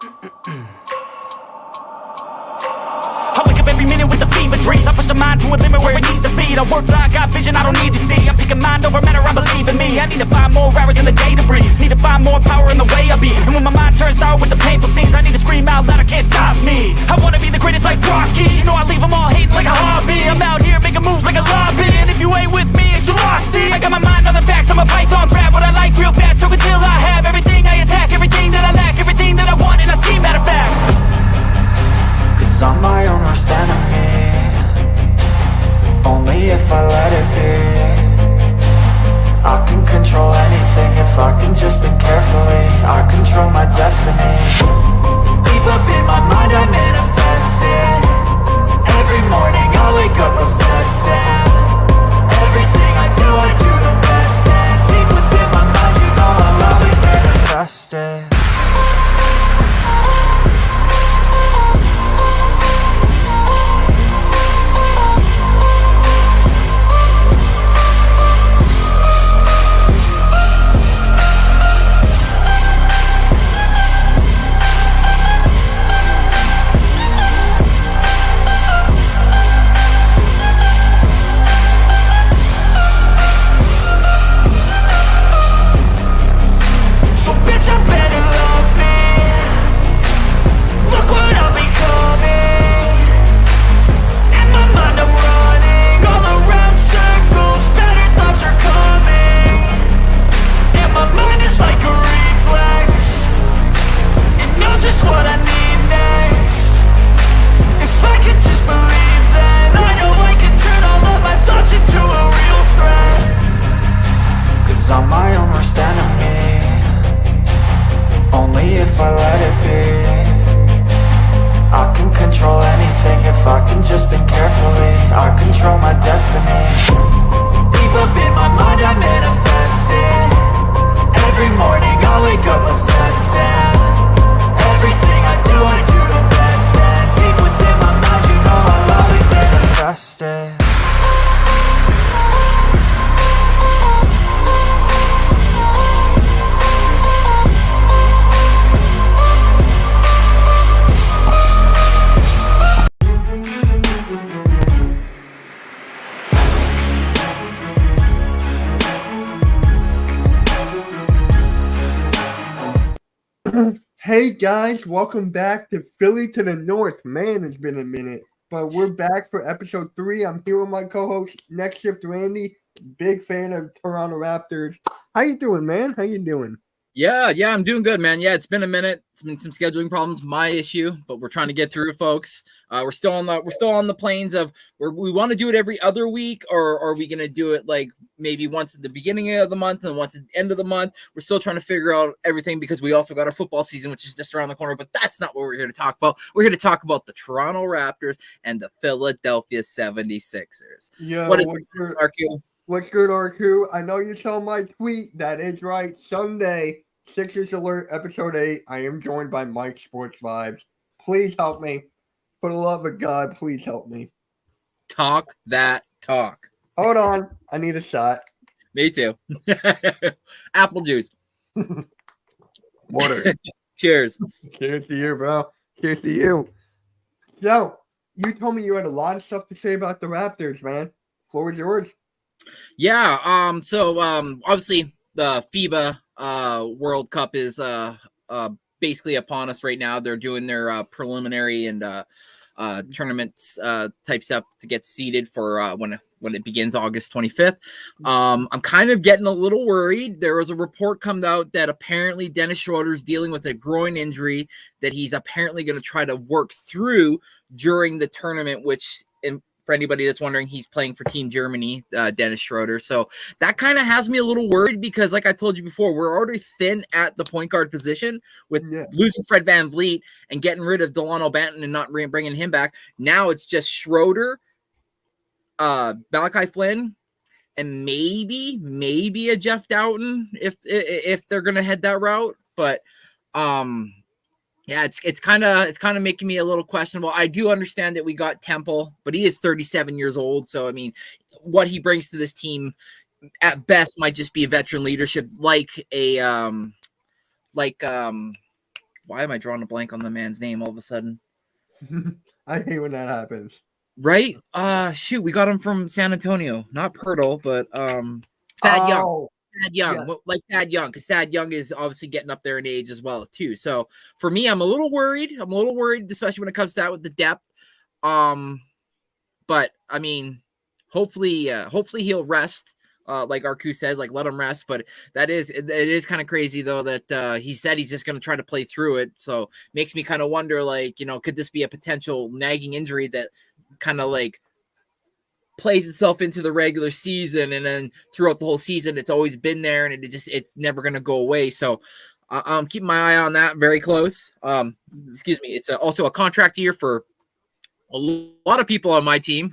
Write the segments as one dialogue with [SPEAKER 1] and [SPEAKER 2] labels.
[SPEAKER 1] I wake up every minute with the fever dreams. I push my mind to a limit where it needs to be. I work blind, got vision I don't need to see. I'm picking mind over matter, I believe in me. I need to find more hours in the day to breathe. Need to find more power in the way I be. And when my mind turns sour with the painful scenes, I need to scream out loud, I can't stop me. I wanna be the greatest like Rocky. You know I leave them all hating like a hobby. I'm out here making moves like a lobby. And if you ain't with me, it's your loss. See, I got my mind on the facts, I'm a python, grab what I like real fast. So until I have everything I attack, everything that I lack, everything that I want, and I see, matter of fact.
[SPEAKER 2] Cause I'm my own worst enemy. Only if I let it be. I can control anything if I can just think carefully. I control my destiny. Deep up in my mind I manifest it. Every morning I wake up obsessed and everything I do the best. And deep within my mind you know I'll always manifest it. I'm my own worst enemy. Only if I let it be. I can control anything if I can just think carefully. I control my destiny. Deep up in my mind I manifest it. Every morning I wake up obsessed and everything I do the best. And deep within my mind you know I'll always manifest it.
[SPEAKER 3] Hey guys, welcome back to Philly to the North. Man, it's been a minute, but we're back for episode 3. I'm here with my co-host, Next Shift Randy, big fan of Toronto Raptors. How you doing, man? How you doing?
[SPEAKER 4] Yeah, I'm doing good, man. Yeah, it's been a minute. It's been some scheduling problems, my issue, but we're trying to get through it, folks. We're still on the planes of where we want to do it every other week, or are we going to do it like maybe once at the beginning of the month and once at the end of the month? We're still trying to figure out everything because we also got our football season, which is just around the corner. But that's not what we're here to talk about. We're here to talk about the Toronto Raptors and the Philadelphia 76ers.
[SPEAKER 3] Yo,
[SPEAKER 4] What is it, RQ?
[SPEAKER 3] What's good, RQ? I know you saw my tweet. That is right. Sunday, Sixers Alert, episode 8. I am joined by Mike Sports Vibes. Please help me. For the love of God, please help me.
[SPEAKER 4] Talk that talk.
[SPEAKER 3] Hold on. I need a shot.
[SPEAKER 4] Me too. Apple juice.
[SPEAKER 3] Water.
[SPEAKER 4] Cheers.
[SPEAKER 3] Cheers to you, bro. Cheers to you. So, you told me you had a lot of stuff to say about the Raptors, man. Floor is yours.
[SPEAKER 4] Yeah. So obviously the FIBA World Cup is basically upon us right now. They're doing their preliminary and tournaments type stuff to get seeded for when it begins August 25th. I'm kind of getting a little worried. There was a report come out that apparently Dennis Schroeder is dealing with a groin injury that he's apparently going to try to work through during the tournament, which for anybody that's wondering, he's playing for Team Germany, Dennis Schroeder. So that kind of has me a little worried because, like I told you before, we're already thin at the point guard position with losing Fred VanVleet and getting rid of Delano Banton and not bringing him back. Now it's just Schroeder, Malachi Flynn, and maybe a Jeff Doughton if they're gonna head that route. But yeah, it's kind of making me a little questionable. I do understand that we got Temple, but he is 37 years old. So, I mean, what he brings to this team at best might just be a veteran leadership, like why am I drawing a blank on the man's name all of a sudden?
[SPEAKER 3] I hate when that happens.
[SPEAKER 4] Right? Shoot, we got him from San Antonio, not Pirtle, but Thad Young.
[SPEAKER 3] Oh,
[SPEAKER 4] Thad Young,
[SPEAKER 3] yeah.
[SPEAKER 4] like Thad Young, because Thad Young is obviously getting up there in age as well too. So for me, I'm a little worried. Especially when it comes to that with the depth. But I mean, hopefully he'll rest. Like Arku says, like let him rest. But it is kind of crazy though that he said he's just going to try to play through it. So makes me kind of wonder, like, could this be a potential nagging injury that kind of like plays itself into the regular season, and then throughout the whole season it's always been there, and it's never going to go away. So I'm keeping my eye on that very close. Excuse me. It's also a contract year for a lot of people on my team.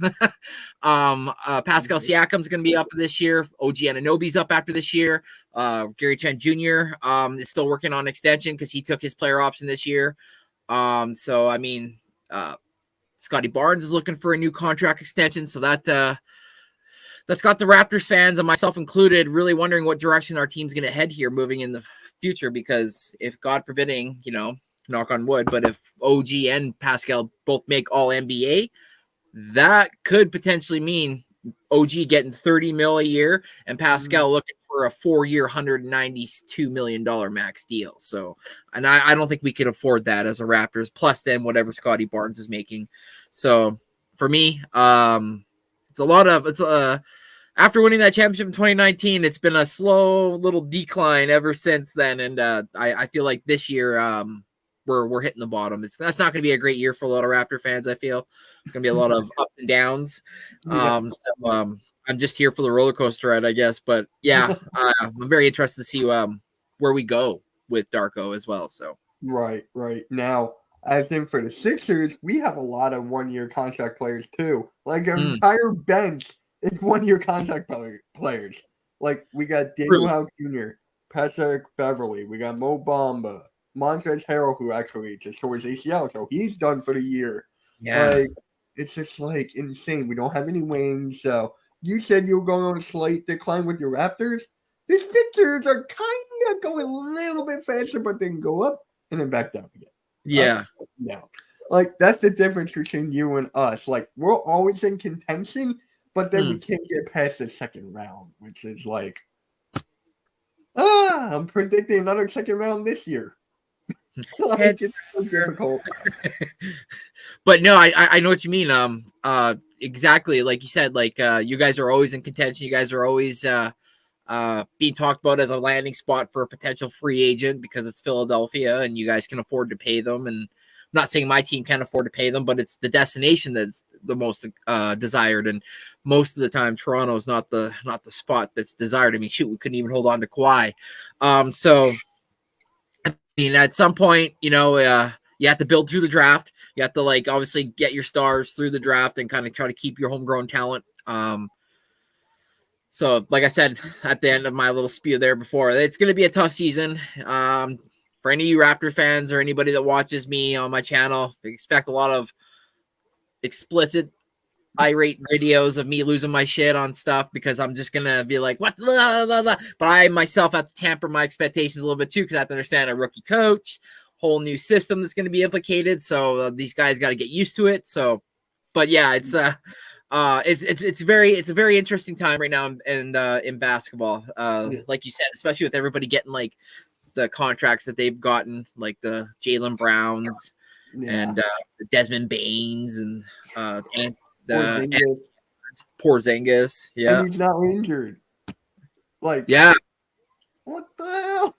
[SPEAKER 4] Pascal Siakam's going to be up this year. OG Anunoby's up after this year. Gary Trent Jr. Is still working on extension because he took his player option this year. So I mean, Scotty Barnes is looking for a new contract extension. So that's got the Raptors fans and myself included really wondering what direction our team's going to head here moving in the future. Because if, God forbidding, knock on wood, but if OG and Pascal both make all NBA, that could potentially mean OG getting $30 million a year and Pascal looking for a 4-year, $192 million max deal. So, and I don't think we could afford that as a Raptors, plus then whatever Scotty Barnes is making. So for me, after winning that championship in 2019, it's been a slow little decline ever since then. And I feel like this year, we're hitting the bottom. That's not going to be a great year for a lot of Raptor fans. I feel it's going to be a lot of ups and downs. I'm just here for the roller coaster ride, I guess. But yeah, I'm very interested to see where we go with Darko as well. So
[SPEAKER 3] right. Now, as in for the Sixers, we have a lot of 1-year contract players too. Like our entire bench is 1-year contract players. Like we got Daniel House Jr., Patrick Beverly, we got Mo Bamba, Montrezl Harrell, who actually just tore his ACL, so he's done for the year.
[SPEAKER 4] yeah,
[SPEAKER 3] Like, it's just like insane. We don't have any wings. So you said you were going on a slight decline with your Raptors. The Sixers are kind of going a little bit faster, but they can go up and then back down again.
[SPEAKER 4] yeah,
[SPEAKER 3] Now, like that's the difference between you and us. Like we're always in contention, but then we can't get past the second round, which is like, I'm predicting another second round this year. Like, it's so difficult.
[SPEAKER 4] But no, I know what you mean. Exactly like you said. Like you guys are always in contention. You guys are always being talked about as a landing spot for a potential free agent because it's Philadelphia and you guys can afford to pay them. And I'm not saying my team can't afford to pay them, but it's the destination that's the most desired. And most of the time, Toronto is not the spot that's desired. I mean, shoot, we couldn't even hold on to Kawhi. So. I mean, at some point, you have to build through the draft. You have to obviously get your stars through the draft and kind of try to keep your homegrown talent. So like I said, at the end of my little spiel there before, it's going to be a tough season. For any of you Raptor fans or anybody that watches me on my channel, expect a lot of explicit irate videos of me losing my shit on stuff because I'm just gonna be like, what? Blah, blah, blah. But I myself have to tamper my expectations a little bit too because I have to understand a rookie coach, whole new system that's going to be implicated. So these guys got to get used to it. So, but yeah, it's a very interesting time right now in basketball. Like you said, especially with everybody getting like the contracts that they've gotten, like the Jaylen Browns and the Desmond Baines and Porzingis. Yeah.
[SPEAKER 3] And he's not injured. Like,
[SPEAKER 4] yeah.
[SPEAKER 3] What the hell?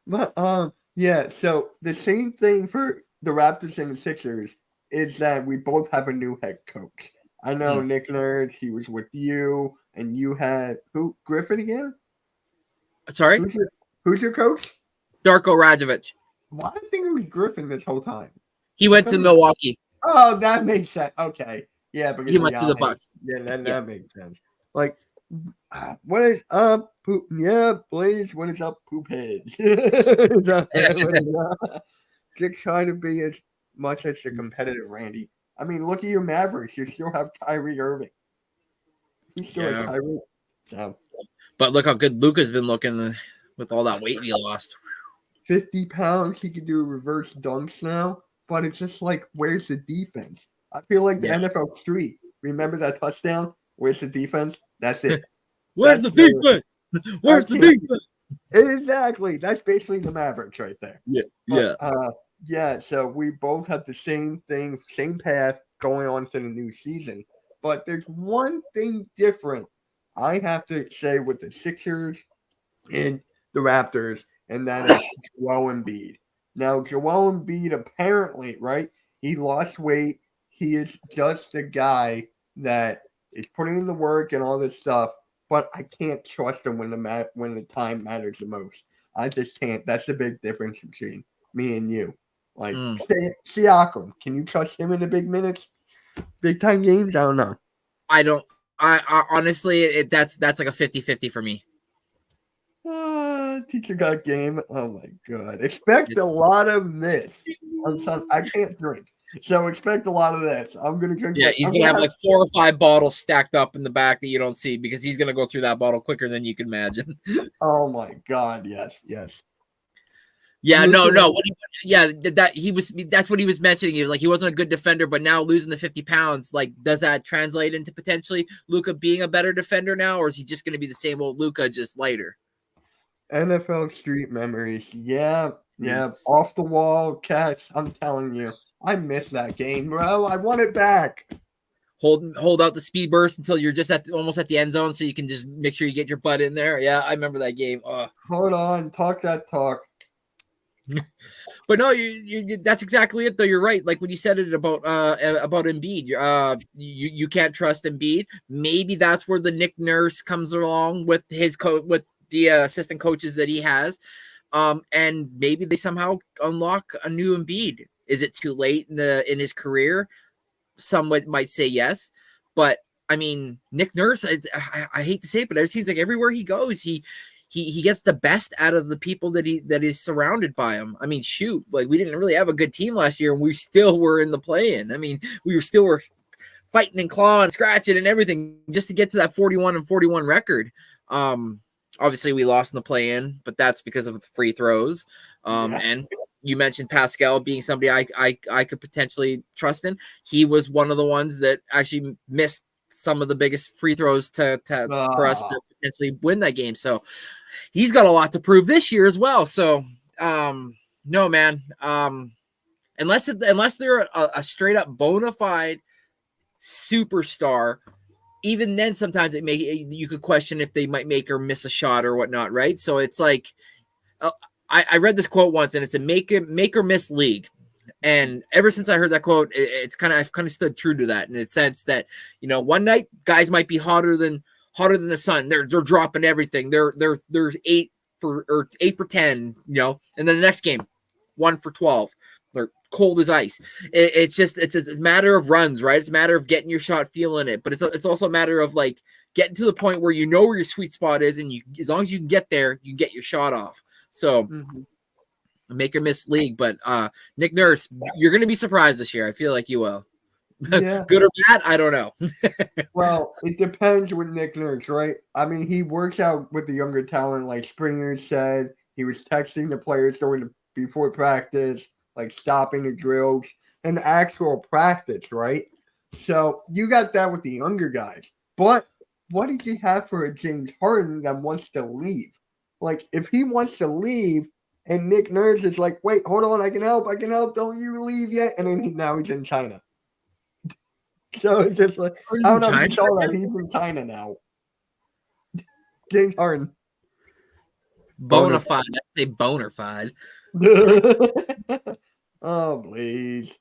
[SPEAKER 3] But yeah, so the same thing for the Raptors and the Sixers is that we both have a new head coach. I know Nick Nurse, he was with you, and you had who? Griffin again?
[SPEAKER 4] Sorry?
[SPEAKER 3] Who's your coach?
[SPEAKER 4] Darko Rajovic.
[SPEAKER 3] Well, I think it was Griffin this whole time.
[SPEAKER 4] He went to Milwaukee.
[SPEAKER 3] Oh, that makes sense. Okay. Yeah, because
[SPEAKER 4] he went to the Bucks.
[SPEAKER 3] Yeah, that makes sense. Like, what is up, poop? Yeah, Blaze, what is up, poop heads? Just trying to be as much as the competitive Randy. I mean, look at your Mavericks. You still have Kyrie Irving. You still have Kyrie. So.
[SPEAKER 4] But look how good Luka's been looking with all that weight he lost.
[SPEAKER 3] 50 pounds, he can do reverse dunks now. But it's just like, where's the defense? I feel like the NFL Street. Remember that touchdown? Where's the defense? That's it.
[SPEAKER 4] Where's
[SPEAKER 3] That's
[SPEAKER 4] the defense? Where's the defense?
[SPEAKER 3] Exactly. That's basically the Mavericks right there.
[SPEAKER 4] Yeah,
[SPEAKER 3] But,
[SPEAKER 4] yeah.
[SPEAKER 3] yeah, so we both have the same thing, same path going on to the new season. But there's one thing different I have to say with the Sixers and the Raptors, and that is Joel Embiid. Now, Joel Embiid apparently, right, he lost weight. He is just a guy that is putting in the work and all this stuff, but I can't trust him when the time matters the most. I just can't. That's the big difference between me and you. Like, Siakam, can you trust him in the big minutes? Big time games? I don't know.
[SPEAKER 4] I don't. I honestly, that's like a 50-50 for me.
[SPEAKER 3] Teacher got game. Oh my god! Expect a lot of this. I can't drink, so expect a lot of this. I'm gonna drink.
[SPEAKER 4] Yeah, he's gonna have like 4 or 5 bottles stacked up in the back that you don't see because he's gonna go through that bottle quicker than you can imagine.
[SPEAKER 3] Oh my god! Yes.
[SPEAKER 4] Yeah, no. That's what he was mentioning. He was like, he wasn't a good defender, but now losing the 50 pounds, like, does that translate into potentially Luka being a better defender now, or is he just going to be the same old Luka, just lighter?
[SPEAKER 3] NFL Street memories. Yeah. Off the wall catch. I'm telling you, I miss that game, bro. I want it back.
[SPEAKER 4] Hold out the speed burst until you're just almost at the end zone, so you can just make sure you get your butt in there. Yeah, I remember that game.
[SPEAKER 3] Hold on, talk that talk.
[SPEAKER 4] But no, you that's exactly it though. You're right. Like when you said it about Embiid, you can't trust Embiid. Maybe that's where the Nick Nurse comes along with his with the assistant coaches that he has, and maybe they somehow unlock a new Embiid. Is it too late in his career? Some might say yes, but I mean Nick Nurse. I hate to say it, but it seems like everywhere he goes, he gets the best out of the people that is surrounded by him. I mean, shoot, like we didn't really have a good team last year, and we still were in the play-in. I mean, we were fighting and clawing, scratching, and everything just to get to that 41-41 record. Obviously, we lost in the play-in, but that's because of the free throws. And you mentioned Pascal being somebody I could potentially trust in. He was one of the ones that actually missed some of the biggest free throws for us to potentially win that game. So he's got a lot to prove this year as well. So no, man. Unless they're a straight up bona fide superstar, even then sometimes you could question if they might make or miss a shot or whatnot, right? So it's like I read this quote once, and it's a make or miss league. And ever since I heard that quote, I've kind of stood true to that in the sense that, you know, one night guys might be hotter than the sun. They're dropping everything. They're 8 for 10, you know, and then the next game, 1 for 12. They're cold as ice. It's a matter of runs, right? It's a matter of getting your shot, feeling it, but it's also a matter of like getting to the point where you know where your sweet spot is, and as long as you can get there, you can get your shot off. So. Mm-hmm. Make or miss league, but Nick Nurse, you're going to be surprised this year. I feel like you will. Yeah. Good or bad, I don't know.
[SPEAKER 3] Well, it depends with Nick Nurse, right? I mean, he works out with the younger talent, like Springer said. He was texting the players before practice, like stopping the drills and actual practice, right? So you got that with the younger guys. But what did you have for a James Harden that wants to leave? Like, if he wants to leave, and Nick Nurse is like, wait, hold on, I can help, don't you leave yet? And then now he's in China. So it's just like, I don't know if you saw that, he's in China now. James Harden.
[SPEAKER 4] Bona fide. I'd say boner fide.
[SPEAKER 3] Oh, please.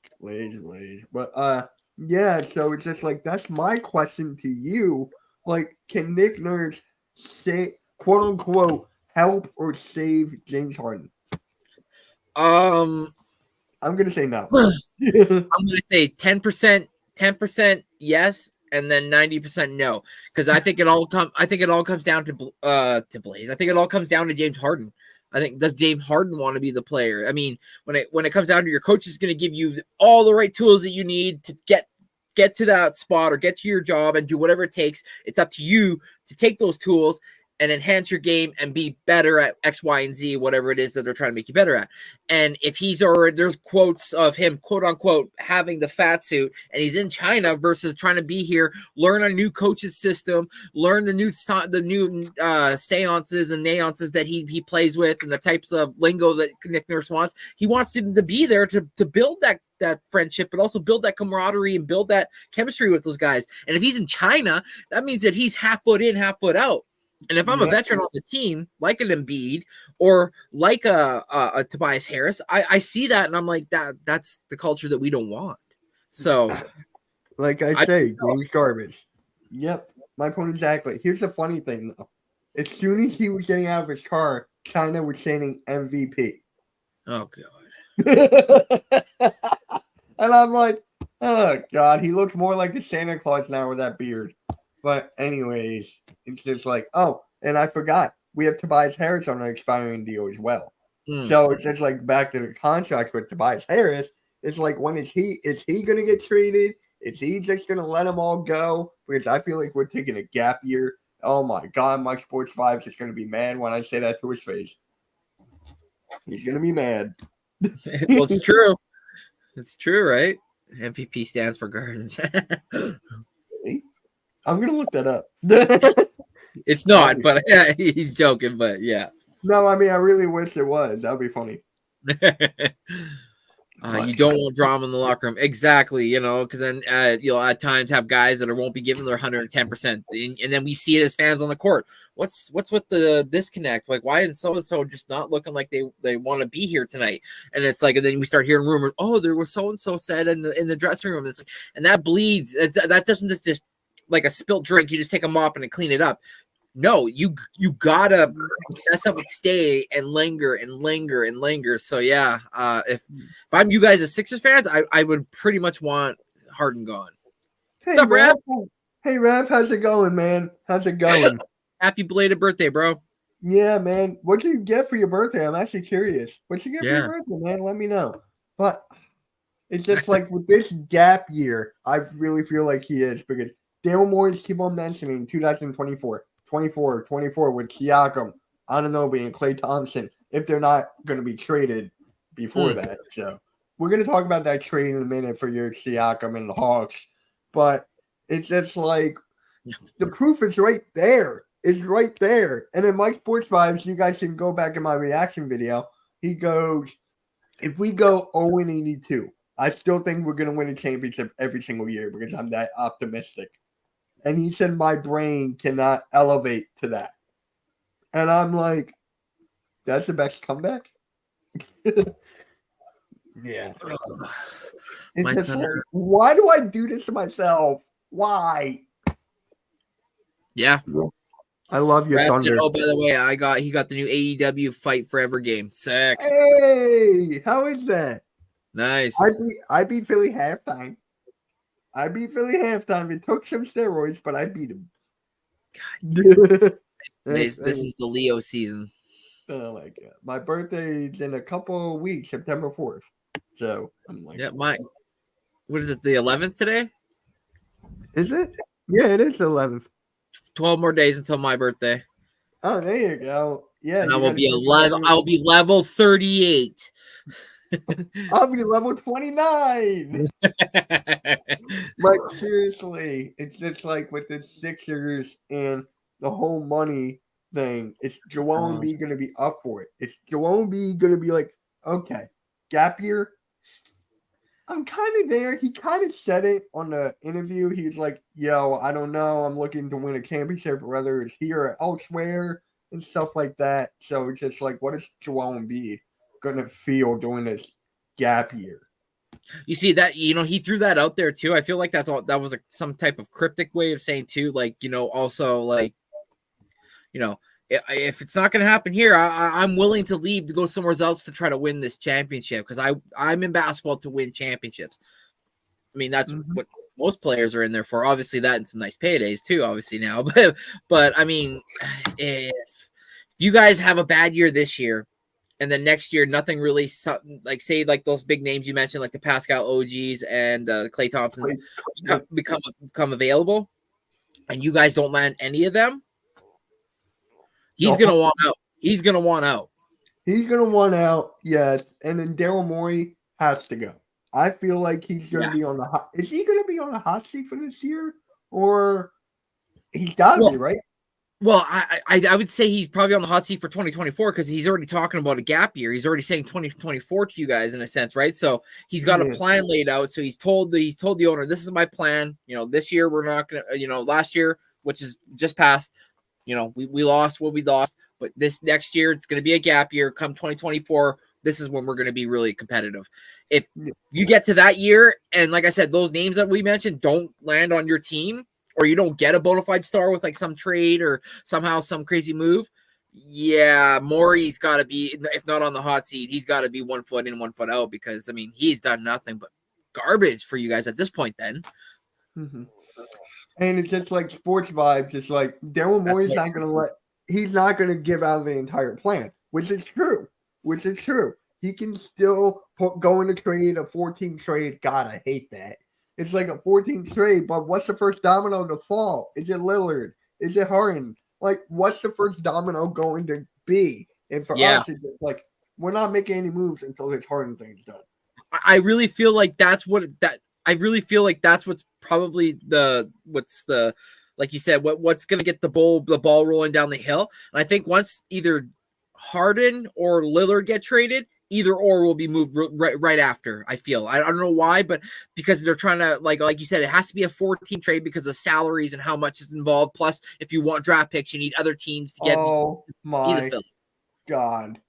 [SPEAKER 3] But, yeah, so it's just like, that's my question to you. Like, can Nick Nurse say, quote unquote, help or save James Harden?
[SPEAKER 4] I'm
[SPEAKER 3] gonna say no.
[SPEAKER 4] I'm gonna say 10% yes, and then 90% no. Because I think it all comes down to Blaze. I think it all comes down to James Harden. I think, does James Harden want to be the player? I mean, when it comes down to your coach is going to give you all the right tools that you need to get to that spot or get to your job and do whatever it takes. It's up to you to take those tools and enhance your game and be better at X, Y, and Z, whatever it is that they're trying to make you better at. And if he's already, there's quotes of him, quote unquote, having the fat suit, and he's in China versus trying to be here, learn a new coach's system, learn the new seances and neances that he plays with, and the types of lingo that Nick Nurse wants. He wants him to be there to build that friendship, but also build that camaraderie and build that chemistry with those guys. And if he's in China, that means that he's half foot in, half foot out. And if I'm a veteran on the team, like an Embiid or like a Tobias Harris, I see that and I'm like, that's the culture that we don't want. So,
[SPEAKER 3] like I say, game's garbage. Yep, my point exactly. Here's the funny thing, though. As soon as he was getting out of his car, China was chanting MVP.
[SPEAKER 4] Oh, God.
[SPEAKER 3] And I'm like, oh, God, he looks more like the Santa Claus now with that beard. But anyways, it's just like, oh, and I forgot. We have Tobias Harris on an expiring deal as well. So it's just like back to the contract with Tobias Harris. It's like, when is he going to get traded? Is he just going to let them all go? Because I feel like we're taking a gap year. Oh, my God, Mike Sports 5 is going to be mad when I say that to his face. He's going to be mad.
[SPEAKER 4] Well, it's true. It's true, right? MVP stands for Gardens.
[SPEAKER 3] I'm going to look that up.
[SPEAKER 4] It's not, but yeah, he's joking, but yeah.
[SPEAKER 3] No, I mean, I really wish it was. That would be funny.
[SPEAKER 4] You don't want drama in the locker room. Exactly, because then, at times have guys that won't be giving their 110%. And then we see it as fans on the court. What's with the disconnect? Like, why is so-and-so just not looking like they want to be here tonight? And it's like, and then we start hearing rumors, oh, there was so-and-so said in the dressing room. It's like, and that bleeds. That doesn't just like a spilt drink. You just take a mop and clean it up. No, you gotta mess up and stay and linger and linger and linger. So yeah, if I'm you guys as Sixers fans, I would pretty much want Harden gone.
[SPEAKER 3] Hey,
[SPEAKER 4] What's up, Rav?
[SPEAKER 3] Hey, Rav, how's it going, man? How's it going?
[SPEAKER 4] Happy belated birthday, bro.
[SPEAKER 3] Yeah, man. What'd you get for your birthday? I'm actually curious. What'd you get for your birthday, man? Let me know. But it's just like with this gap year, I really feel like he is, because Daryl Morris keep on mentioning 2024. 24 with Siakam, Anunoby, and Klay Thompson, if they're not going to be traded before that. So we're going to talk about that trade in a minute for your Siakam and the Hawks. But it's just like the proof is right there. It's right there. And in Mike Sports Vibes, you guys can go back in my reaction video. He goes, if we go 0-82, I still think we're going to win a championship every single year because I'm that optimistic. And he said, my brain cannot elevate to that. And I'm like, that's the best comeback? Yeah. It's just like, why do I do this to myself? Why?
[SPEAKER 4] Yeah.
[SPEAKER 3] I love your Thunder.
[SPEAKER 4] Oh, by the way, he got the new AEW Fight Forever game. Sick.
[SPEAKER 3] Hey, how is that?
[SPEAKER 4] Nice.
[SPEAKER 3] I beat Philly halftime. It took some steroids, but I beat him.
[SPEAKER 4] God. This is the Leo season.
[SPEAKER 3] Oh my God. My birthday is in a couple of weeks, September 4th. So I'm like,
[SPEAKER 4] yeah, what is it, the 11th today?
[SPEAKER 3] Is it? Yeah, it is the 11th.
[SPEAKER 4] 12 more days until my birthday.
[SPEAKER 3] Oh, there you go. Yeah.
[SPEAKER 4] And I will be level 38.
[SPEAKER 3] I'll be level 29. But seriously, it's just like with the Sixers and the whole money thing, it's Joel Embiid going to be up for it. It's Joel Embiid going to be like, okay, gap year. I'm kind of there. He kind of said it on the interview. He was like, yo, I don't know. I'm looking to win a championship, whether it's here or elsewhere and stuff like that. So it's just like, what is Joel Embiid going to feel during this gap year?
[SPEAKER 4] You see that, he threw that out there too. I feel like that was some type of cryptic way of saying too, like, also like, if it's not going to happen here, I'm willing to leave to go somewhere else to try to win this championship, because I'm in basketball to win championships. I mean, that's what most players are in there for. Obviously, that and some nice paydays too, obviously now. But I mean, if you guys have a bad year this year, and then next year, nothing really, like say like those big names you mentioned, like the Pascal OGs and Klay Thompsons become available, and you guys don't land any of them, He's gonna want out. He's gonna want out.
[SPEAKER 3] He's gonna want out, yes. And then Daryl Morey has to go. I feel like he's gonna be on the hot. Is he gonna be on the hot seat for this year, or he's gotta be, right?
[SPEAKER 4] Well, I would say he's probably on the hot seat for 2024 because he's already talking about a gap year. He's already saying 2024 to you guys in a sense, right? So he's got a plan laid out. So he's told the owner, this is my plan. This year we're not gonna, last year, which is just passed, we lost what we lost, but this next year it's gonna be a gap year. Come 2024, this is when we're gonna be really competitive. If you get to that year, and like I said, those names that we mentioned don't land on your team, or you don't get a bona fide star with like some trade or somehow some crazy move, Morey's got to be, if not on the hot seat, he's got to be 1 foot in, 1 foot out, because I mean he's done nothing but garbage for you guys at this point. Then,
[SPEAKER 3] and it's just like sports vibes. It's like Daryl Morey's not gonna he's not gonna give out the entire plan, which is true. He can still go in a trade, a 14 trade. God, I hate that. It's like a 14 trade, but what's the first domino to fall? Is it Lillard? Is it Harden? Like, what's the first domino going to be? And for us, it's just like, we're not making any moves until this Harden thing's done.
[SPEAKER 4] I really feel like that's what's probably like you said, what's going to get the ball rolling down the hill. And I think once either Harden or Lillard get traded, either or will be moved right after. I feel. I don't know why, but because they're trying to, like you said, it has to be a 14 trade because of salaries and how much is involved. Plus, if you want draft picks, you need other teams to get.
[SPEAKER 3] Oh my God!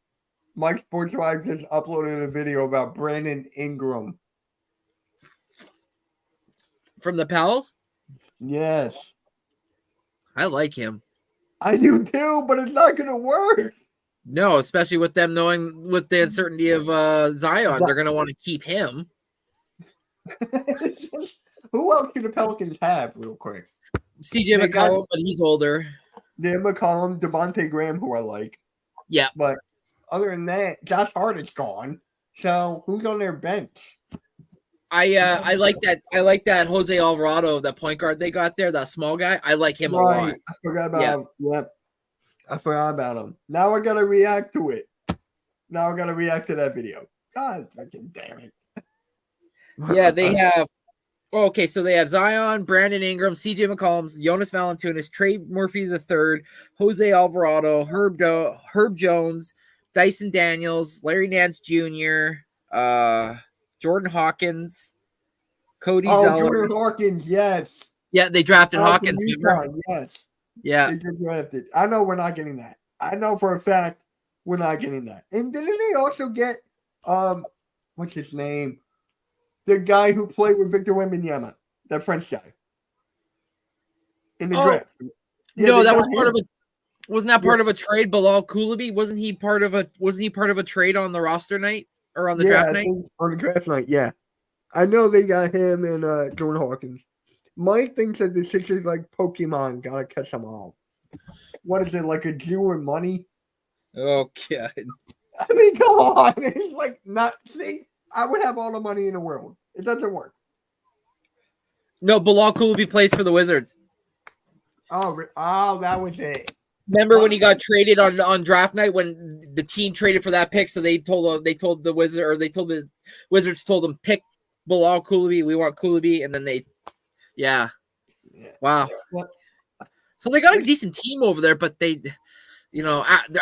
[SPEAKER 3] Mike Sports Live just uploaded a video about Brandon Ingram
[SPEAKER 4] from the Pels.
[SPEAKER 3] Yes,
[SPEAKER 4] I like him.
[SPEAKER 3] I do too, but it's not going to work.
[SPEAKER 4] No, especially with them knowing with the uncertainty of Zion, they're going to want to keep him.
[SPEAKER 3] Who else can the Pelicans have, real quick?
[SPEAKER 4] CJ McCollum, but he's older.
[SPEAKER 3] Yeah, McCollum, Devontae Graham, who I like.
[SPEAKER 4] Yeah.
[SPEAKER 3] But other than that, Josh Hart is gone. So who's on their bench?
[SPEAKER 4] I like that. I like that Jose Alvarado, that point guard they got there, that small guy. I like him a lot.
[SPEAKER 3] I forgot about him. Yep. I forgot about him. Now I gotta react to it. Now I gotta react to that video. God fucking damn it.
[SPEAKER 4] Yeah, they have. Okay, so they have Zion, Brandon Ingram, CJ McCollum, Jonas Valanciunas, Trey Murphy III, Jose Alvarado, Herb Jones, Dyson Daniels, Larry Nance Jr., Jordan Hawkins, Cody Zeller.
[SPEAKER 3] Jordan Hawkins, yes.
[SPEAKER 4] Yeah, they drafted Hawkins.
[SPEAKER 3] Yes.
[SPEAKER 4] Yeah.
[SPEAKER 3] They just drafted. I know we're not getting that. I know for a fact we're not getting that. And didn't they also get what's his name? The guy who played with Victor Wembanyama, that French guy. In the draft. Yeah,
[SPEAKER 4] no, that was part of a wasn't that part of a trade? Bilal Coulibaly? Wasn't he part of a trade on the roster night or on the draft night?
[SPEAKER 3] On the draft night, yeah. I know they got him and Jordan Hawkins. Mike thinks that the Sixers like Pokemon, gotta catch them all. What is it, like a Jew and money?
[SPEAKER 4] Oh God.
[SPEAKER 3] I mean, come on. It's like not see, I would have all the money in the world. It doesn't work.
[SPEAKER 4] No, Bilal Coulibaly plays for the Wizards.
[SPEAKER 3] Oh, that was it.
[SPEAKER 4] Remember when he got traded on draft night when the team traded for that pick? So they told the Wizards told them pick Bilal Coulibaly. We want Coulibaly, and then yeah. Wow. So they got a decent team over there, but they,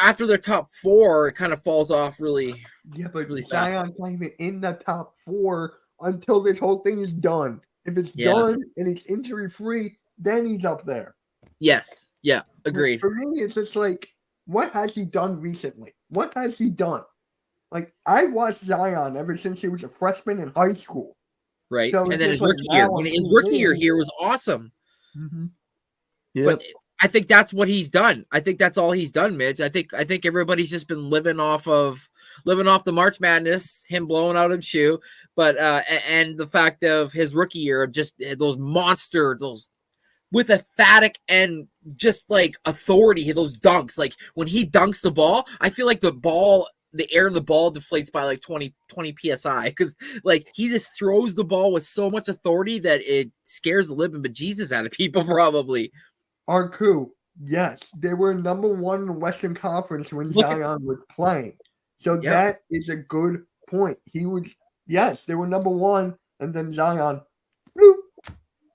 [SPEAKER 4] after their top four, it kind of falls off really.
[SPEAKER 3] Yeah, but
[SPEAKER 4] really
[SPEAKER 3] Zion's not even in the top four until this whole thing is done. If it's done and it's injury free, then he's up there.
[SPEAKER 4] Yes. Yeah. Agreed.
[SPEAKER 3] For me, it's just like, what has he done recently? What has he done? Like, I watched Zion ever since he was a freshman in high school.
[SPEAKER 4] Right.
[SPEAKER 3] So
[SPEAKER 4] and then his rookie year. His rookie year here was awesome.
[SPEAKER 3] Mm-hmm.
[SPEAKER 4] Yep. But I think that's what he's done. I think that's all he's done, Midge. I think everybody's just been living off the March Madness, him blowing out his shoe, but and the fact of his rookie year of just those with emphatic and just like authority, those dunks. Like when he dunks the ball, I feel like the air in the ball deflates by like 20 psi because like he just throws the ball with so much authority that it scares the living bejesus out of people probably.
[SPEAKER 3] Arku, Yes, they were number one in the Western Conference when
[SPEAKER 4] Look at-
[SPEAKER 3] Zion was playing. So
[SPEAKER 4] Yeah.
[SPEAKER 3] that is a good point. Yes, they were number one, and then Zion, bloop,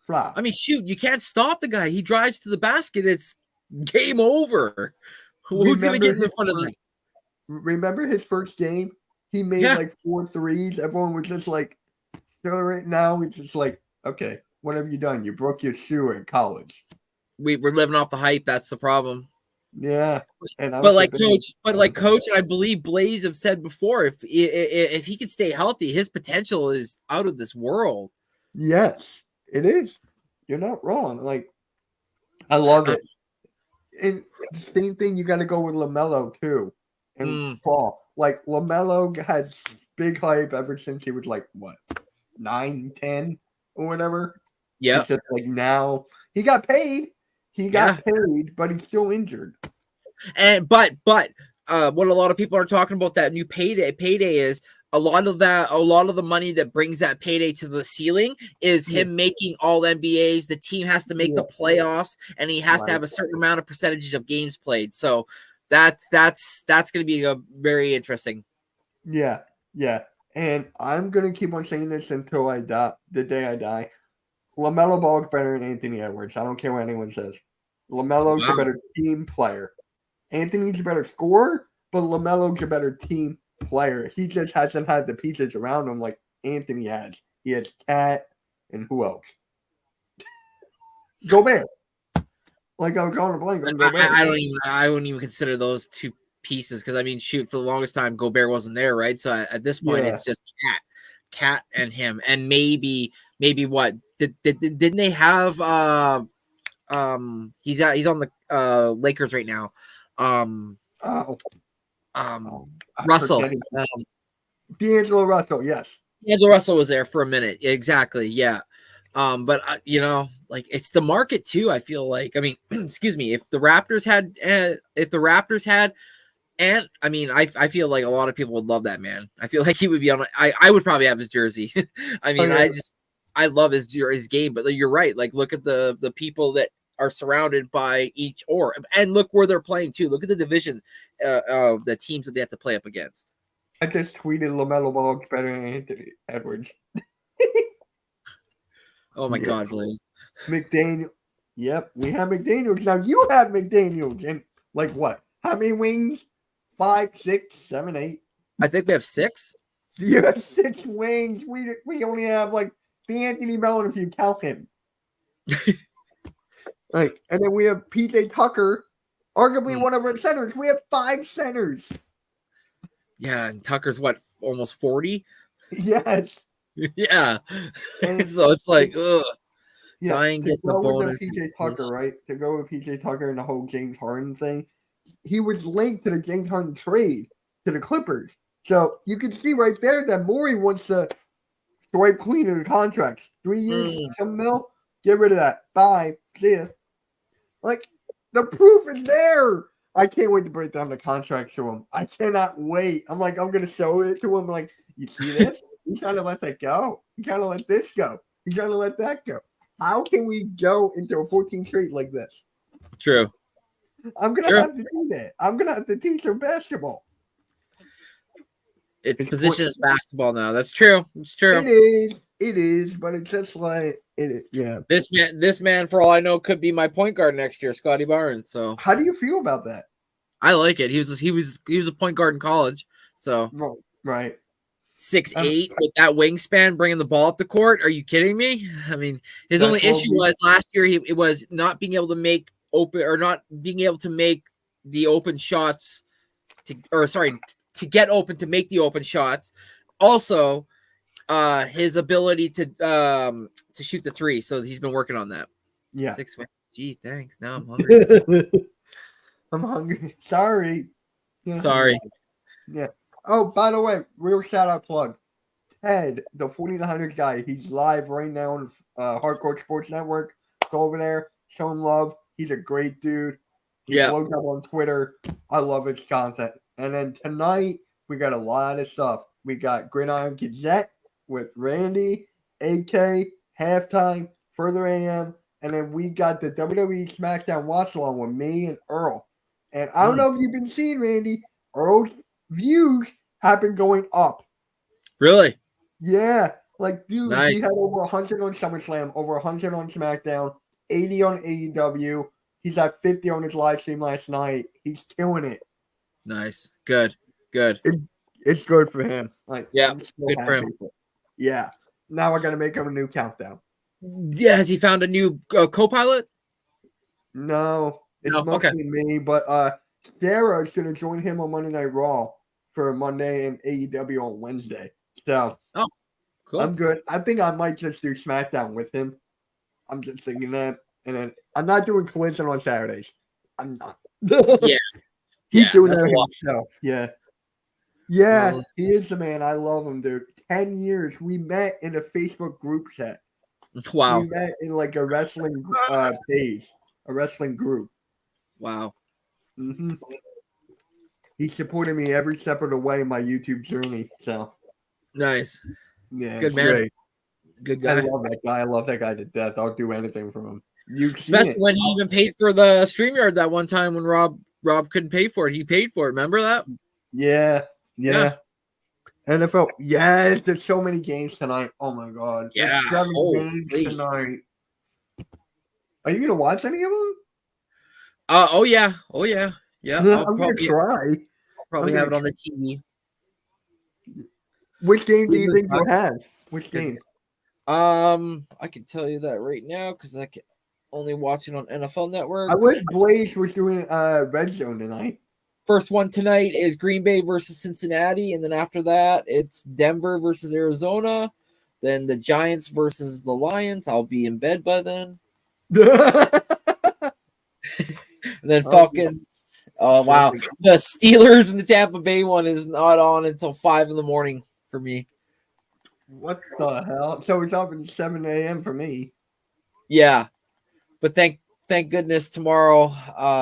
[SPEAKER 3] flop.
[SPEAKER 4] I mean, shoot, you can't stop the guy. He drives to the basket. It's game over. Who's going to get in the front of that?
[SPEAKER 3] Remember his first game? He made
[SPEAKER 4] Yeah.
[SPEAKER 3] like 4 threes. Everyone was just like, so right now, it's just like, okay, what have you done? You broke your shoe in college.
[SPEAKER 4] We're living off the hype. That's the problem.
[SPEAKER 3] Yeah. And
[SPEAKER 4] But like coach, and I believe Blaze have said before, if he can stay healthy, his potential is out of this world.
[SPEAKER 3] Yes, it is. You're not wrong. Like, I love it. And the same thing, you got to go with LaMelo too. And Paul, like LaMelo had big hype ever since he was like what, 9, 10 or whatever.
[SPEAKER 4] Yeah.
[SPEAKER 3] It's just like now he got paid. He got paid, but he's still injured.
[SPEAKER 4] And but what a lot of people are talking about that new payday is a lot of the money that brings that payday to the ceiling is him making all NBAs. The team has to make the playoffs, and he has to have a certain amount of percentages of games played. So that's going to be a very interesting.
[SPEAKER 3] Yeah. And I'm gonna keep on saying this until I die, the day I die. LaMelo Ball is better than Anthony Edwards. I don't care what anyone says. LaMelo's a better team player. Anthony's a better scorer, but LaMelo's a better team player. He just hasn't had the pieces around him like Anthony has. He has Cat and who else? Gobert. Like I was going to blank on Gobert.
[SPEAKER 4] I wouldn't even consider those two pieces because I mean, shoot, for the longest time, Gobert wasn't there, right? So at this point, it's just Cat and him, and maybe what didn't they have? He's on the Lakers right now. Russell.
[SPEAKER 3] D'Angelo Russell, yes.
[SPEAKER 4] D'Angelo Russell was there for a minute, exactly, yeah. But like it's the market too. I feel like, I mean, excuse me, if the Raptors had, and I mean, I feel like a lot of people would love that man. I feel like he would be on. I would probably have his jersey. I mean, I love his game. But you're right. Like, look at the people that are surrounded by each and look where they're playing too. Look at the division of the teams that they have to play up against.
[SPEAKER 3] I just tweeted LaMelo Ball is better than Anthony Edwards.
[SPEAKER 4] Oh my God, Blaze.
[SPEAKER 3] McDaniel. Yep, we have McDaniels. Now you have McDaniels. And like what? How many wings? 5, 6, 7, 8.
[SPEAKER 4] I think we have 6.
[SPEAKER 3] You have 6 wings. We only have like the Anthony Mellon if you count him. Like, and then we have PJ Tucker, arguably one of our centers. We have 5 centers.
[SPEAKER 4] Yeah, and Tucker's what, almost 40?
[SPEAKER 3] Yes.
[SPEAKER 4] Yeah. And so it's like, ugh.
[SPEAKER 3] Yeah,
[SPEAKER 4] Zion gets the bonus.
[SPEAKER 3] PJ Tucker, right? To go with PJ Tucker and the whole James Harden thing. He was linked to the James Harden trade to the Clippers. So you can see right there that Morey wants to wipe clean of the contracts. 3 years, $7 million. Get rid of that. Bye. See ya. Like, the proof is there. I can't wait to break down the contract to him. I cannot wait. I'm going to show it to him. Like, you see this? He's trying to let that go. He's trying to let this go. He's trying to let that go. How can we go into a 14 straight like this?
[SPEAKER 4] True.
[SPEAKER 3] I'm going to have to do that. I'm going to have to teach her basketball.
[SPEAKER 4] It's positionless basketball now. That's true. It's true.
[SPEAKER 3] It is, but it's just like yeah.
[SPEAKER 4] This man, for all I know, could be my point guard next year, Scotty Barnes. So
[SPEAKER 3] how do you feel about that?
[SPEAKER 4] I like it. He was a point guard in college. So
[SPEAKER 3] right.
[SPEAKER 4] 6'8" with that wingspan, bringing the ball up the court. Are you kidding me? I mean, his only issue was last year it was not being able to make the open shots to get open to make the open shots. Also, his ability to shoot the three. So he's been working on that.
[SPEAKER 3] Yeah.
[SPEAKER 4] 6 foot. Gee, thanks. Now I'm hungry.
[SPEAKER 3] I'm hungry. Sorry.
[SPEAKER 4] Sorry.
[SPEAKER 3] Yeah. Oh, by the way, real shout out plug. Ted, the 4900 guy, he's live right now on Hardcore Sports Network. Go over there, show him love. He's a great dude. He blows up on Twitter. I love his content. And then tonight, we got a lot of stuff. We got Gridiron Gazette with Randy, AK, Halftime, Further AM, and then we got the WWE SmackDown watch along with me and Earl. And I don't know if you've been seeing, Randy, Earl's views have been going up.
[SPEAKER 4] Really?
[SPEAKER 3] Yeah. Like, dude,
[SPEAKER 4] Nice.
[SPEAKER 3] he had over 100 on SummerSlam, over 100 on SmackDown, 80 on AEW. He's at 50 on his live stream last night. He's killing it.
[SPEAKER 4] Nice. Good.
[SPEAKER 3] It's good for him. Like,
[SPEAKER 4] Yeah,
[SPEAKER 3] I'm so
[SPEAKER 4] good for him.
[SPEAKER 3] happy for Yeah. Now we're gonna make him a new countdown.
[SPEAKER 4] Yeah, has he found a new co-pilot?
[SPEAKER 3] No, it's
[SPEAKER 4] No, okay.
[SPEAKER 3] mostly me, but Sarah's gonna join him on Monday Night Raw for Monday and AEW on Wednesday. So
[SPEAKER 4] Cool.
[SPEAKER 3] I'm good. I think I might just do SmackDown with him. I'm just thinking that, and then I'm not doing Collision on Saturdays. I'm not.
[SPEAKER 4] Yeah.
[SPEAKER 3] He's
[SPEAKER 4] Yeah,
[SPEAKER 3] doing
[SPEAKER 4] that's
[SPEAKER 3] that
[SPEAKER 4] a lot.
[SPEAKER 3] himself. Yeah. Yeah,
[SPEAKER 4] Well,
[SPEAKER 3] he is the man. I love him, dude. 10 years. We met in a Facebook group chat.
[SPEAKER 4] Wow.
[SPEAKER 3] We met in like a wrestling page, a wrestling group.
[SPEAKER 4] Wow.
[SPEAKER 3] Mm-hmm. He supported me every step of the way in my YouTube journey. So,
[SPEAKER 4] Nice.
[SPEAKER 3] yeah,
[SPEAKER 4] Good
[SPEAKER 3] it's
[SPEAKER 4] man.
[SPEAKER 3] great.
[SPEAKER 4] Good
[SPEAKER 3] I
[SPEAKER 4] guy.
[SPEAKER 3] love that guy. I love that guy to death. I'll do anything for him. You've seen
[SPEAKER 4] Especially
[SPEAKER 3] it.
[SPEAKER 4] when he even paid for the StreamYard that one time when Rob couldn't pay for it. He paid for it. Remember that?
[SPEAKER 3] Yeah.
[SPEAKER 4] Yeah.
[SPEAKER 3] NFL. Yes, there's so many games tonight. Oh my god. There's
[SPEAKER 4] Yeah,
[SPEAKER 3] 7
[SPEAKER 4] holy.
[SPEAKER 3] games tonight. Are you gonna watch any of them?
[SPEAKER 4] Oh yeah. Yeah. I'll
[SPEAKER 3] I'm gonna try.
[SPEAKER 4] probably have it on the TV.
[SPEAKER 3] Which game do you think you'll have? Which game?
[SPEAKER 4] I can tell you that right now because I can only watch it on NFL Network.
[SPEAKER 3] I wish Blaze was doing Red Zone tonight.
[SPEAKER 4] First one tonight is Green Bay versus Cincinnati, and then after that, it's Denver versus Arizona. Then the Giants versus the Lions. I'll be in bed by then. And then Falcons. Oh wow, the Steelers and the Tampa Bay one is not on until 5 a.m. for me.
[SPEAKER 3] What the hell? So it's up at 7 a.m. for me.
[SPEAKER 4] Yeah, but thank goodness tomorrow,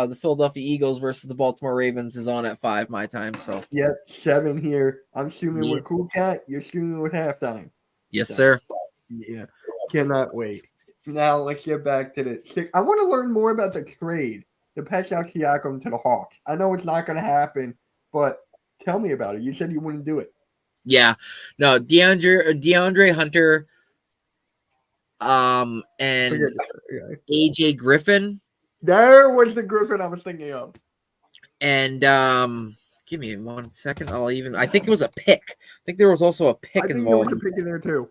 [SPEAKER 4] the Philadelphia Eagles versus the Baltimore Ravens is on at 5 my time. So
[SPEAKER 3] Yep, 7 here. I'm streaming
[SPEAKER 4] Yeah.
[SPEAKER 3] with Cool Cat. You're streaming with Halftime.
[SPEAKER 4] yes, sir.
[SPEAKER 3] Yeah, cannot wait. Now let's get back to the. I want to learn more about the trade, the Pascal Siakam to the Hawks. I know it's not going to happen, but tell me about it. You said you wouldn't do it.
[SPEAKER 4] Yeah, no, DeAndre Hunter, and
[SPEAKER 3] Forget that. Okay.
[SPEAKER 4] AJ Griffin,
[SPEAKER 3] There was the Griffin I was thinking of.
[SPEAKER 4] and give me 1 second. I think it was a pick. I think there was also a pick
[SPEAKER 3] I think there was
[SPEAKER 4] involved.
[SPEAKER 3] a pick in there too.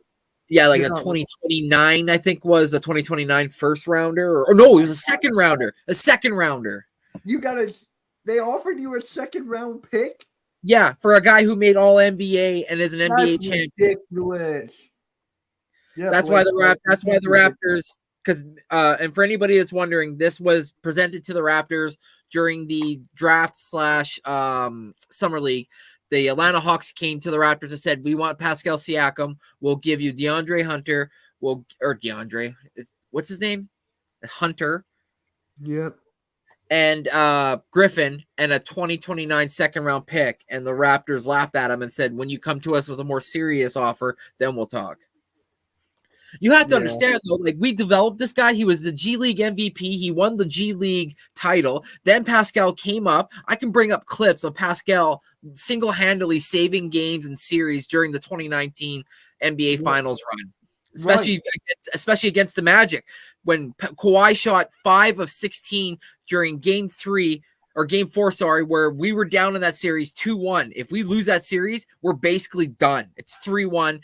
[SPEAKER 4] Yeah, like
[SPEAKER 3] Yeah.
[SPEAKER 4] a 2029. I think was a 2029 first rounder, or no, it was a second rounder. A second rounder.
[SPEAKER 3] You got to. They offered you a second round pick.
[SPEAKER 4] Yeah, for a guy who made All NBA and is an NBA
[SPEAKER 3] That's
[SPEAKER 4] champion.
[SPEAKER 3] ridiculous. Yeah,
[SPEAKER 4] That's why
[SPEAKER 3] Blake,
[SPEAKER 4] That's why the Raptors. Because and for anybody that's wondering, this was presented to the Raptors during the draft / summer league. The Atlanta Hawks came to the Raptors and said, "We want Pascal Siakam. We'll give you DeAndre Hunter. DeAndre. What's his name? Hunter."
[SPEAKER 3] Yep.
[SPEAKER 4] And Griffin and a 2029 second round pick. And the Raptors laughed at him and said, when you come to us with a more serious offer, then we'll talk. You have to understand, though, like we developed this guy. He was the G League MVP. He won the G League title. Then Pascal came up. I can bring up clips of Pascal single-handedly saving games and series during the 2019 NBA Finals run, especially against the Magic. When Kawhi shot 5 of 16 during game 4, where we were down in that series 2-1. If we lose that series, we're basically done. It's 3-1.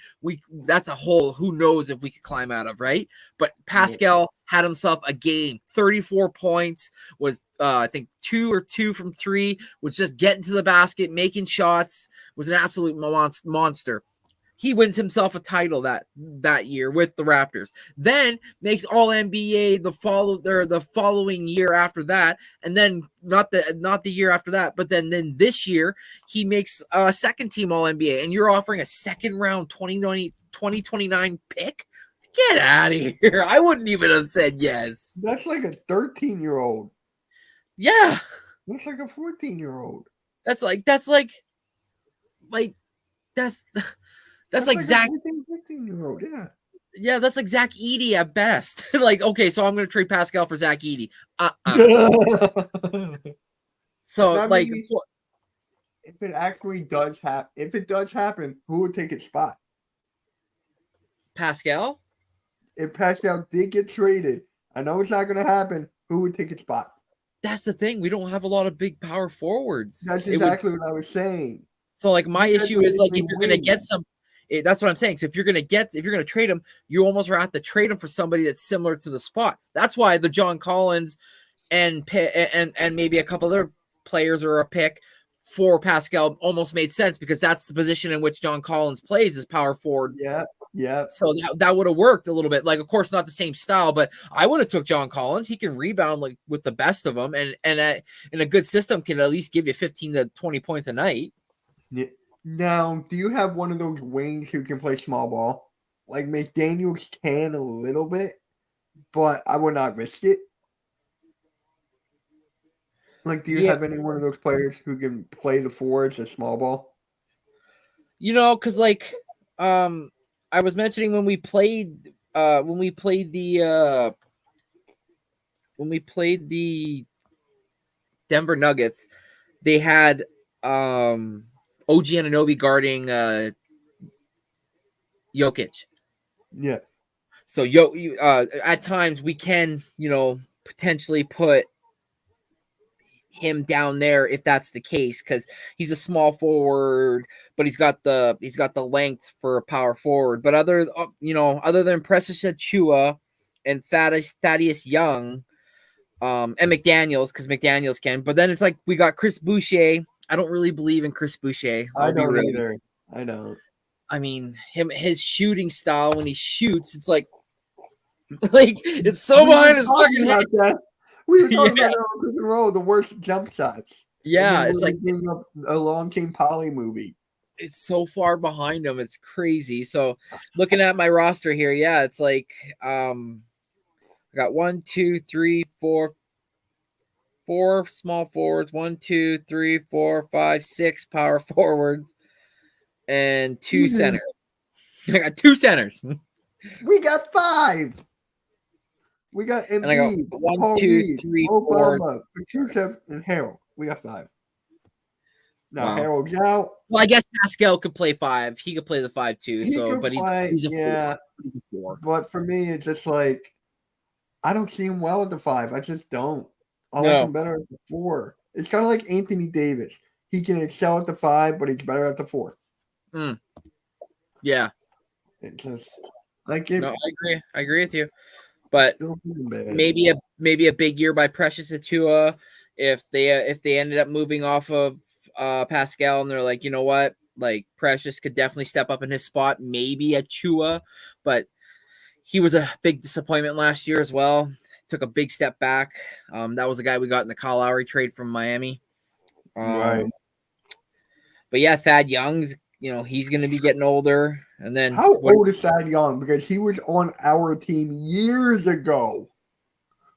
[SPEAKER 4] That's a hole who knows if we could climb out of, right? But Pascal had himself a game, 34 points, was I think 2 or 2 from 3, was just getting to the basket, making shots, was an absolute monster. He wins himself a title that year with the Raptors. Then makes All NBA the following year after that, and then not the year after that, but then this year he makes a second team All NBA, and you're offering a second round 2029 pick? Get out of here! I wouldn't even have said yes.
[SPEAKER 3] That's like a 13-year-old.
[SPEAKER 4] Yeah,
[SPEAKER 3] That's like a 14-year-old.
[SPEAKER 4] That's like Zach.
[SPEAKER 3] 15-year-old, yeah.
[SPEAKER 4] Yeah, that's like Zach Edey at best. Like, okay, so I'm going to trade Pascal for Zach Edey. So,
[SPEAKER 3] Now,
[SPEAKER 4] like,
[SPEAKER 3] maybe if it actually does happen, who would take its spot?
[SPEAKER 4] Pascal?
[SPEAKER 3] If Pascal did get traded, I know it's not going to happen. Who would take its spot?
[SPEAKER 4] That's the thing. We don't have a lot of big power forwards.
[SPEAKER 3] That's
[SPEAKER 4] It would,
[SPEAKER 3] exactly what I was saying.
[SPEAKER 4] so, like, my
[SPEAKER 3] You said
[SPEAKER 4] issue is like if
[SPEAKER 3] Brandon
[SPEAKER 4] you're going to
[SPEAKER 3] Wayne.
[SPEAKER 4] get some, that's what I'm saying. So if you're going to trade him, you almost have to trade him for somebody that's similar to the spot. That's why the John Collins and maybe a couple other players or a pick for Pascal almost made sense because that's the position in which John Collins plays as power forward.
[SPEAKER 3] Yeah, yeah.
[SPEAKER 4] So that would have worked a little bit. Like, of course, not the same style, but I would have took John Collins. He can rebound like with the best of them, and in a good system can at least give you 15 to 20 points a night.
[SPEAKER 3] Now, do you have one of those wings who can play small ball? Like McDaniels can a little bit, but I would not risk it. Like, do you
[SPEAKER 4] Yeah.
[SPEAKER 3] have any one of those players who can play the forwards at small ball?
[SPEAKER 4] You know, because like I was mentioning when we played the Denver Nuggets, they had OG Anunoby guarding Jokic.
[SPEAKER 3] Yeah.
[SPEAKER 4] So at times we can, potentially put him down there if that's the case, because he's a small forward, but he's got the length for a power forward. But other than Precious Achua and Thaddeus Young, and McDaniels, because McDaniels can. But then it's like we got Chris Boucher. I don't really believe in Chris Boucher.
[SPEAKER 3] I don't either. I don't.
[SPEAKER 4] I mean, his shooting style when he shoots, it's like it's so behind his fucking head.
[SPEAKER 3] We were talking about that on row, the worst jump shots.
[SPEAKER 4] Yeah, it's like
[SPEAKER 3] a Long King Poly movie.
[SPEAKER 4] It's so far behind him. It's crazy. So looking at my roster here, yeah, it's like I got 1, 2, 3, 4 small forwards, 1, 2, 3, 4, 5, 6 power forwards, and 2 centers. I got 2 centers.
[SPEAKER 3] We got 5. We got Embiid,
[SPEAKER 4] and I got 1, 2, 3, 4.
[SPEAKER 3] Petrusev, and Harold. We got 5. Now
[SPEAKER 4] Wow.
[SPEAKER 3] Harold's out.
[SPEAKER 4] Well, I guess Pascal could play 5. He could play the 5 too.
[SPEAKER 3] He's a 4.
[SPEAKER 4] He's a 4.
[SPEAKER 3] But for me, it's just like I don't see him well at the 5. I just don't. I like him better at the 4. It's kind of like Anthony Davis. He can excel at the 5, but he's better at the 4.
[SPEAKER 4] Yeah.
[SPEAKER 3] It's just like it.
[SPEAKER 4] No, I agree with you. But maybe a big year by Precious Achua if they ended up moving off of Pascal and they're like, you know what, like Precious could definitely step up in his spot. Maybe Achua, but he was a big disappointment last year as well. Took a big step back. That was the guy we got in the Kyle Lowry trade from Miami.
[SPEAKER 3] Right.
[SPEAKER 4] But yeah, Thad Young's, he's going to be getting older. And then
[SPEAKER 3] how old is Thad Young? Because he was on our team years ago.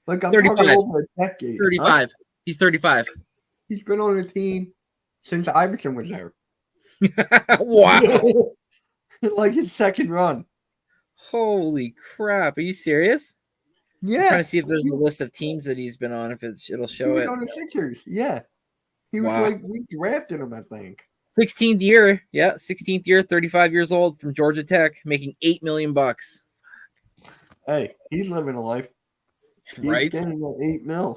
[SPEAKER 3] Like I'm
[SPEAKER 4] 35.
[SPEAKER 3] talking over a decade.
[SPEAKER 4] 35. Huh? He's 35.
[SPEAKER 3] He's been on the team since Iverson was there.
[SPEAKER 4] Wow.
[SPEAKER 3] Like his second run.
[SPEAKER 4] Holy crap. Are you serious?
[SPEAKER 3] Yeah.
[SPEAKER 4] I'm trying to see if there's a list of teams that he's been on, if it'll show it.
[SPEAKER 3] On the Sixers. Yeah. He was we drafted him, I think.
[SPEAKER 4] 16th year. Yeah, 16th year, 35 years old from Georgia Tech, making $8 million.
[SPEAKER 3] Hey, he's living a life.
[SPEAKER 4] Right?
[SPEAKER 3] He's getting $8 million.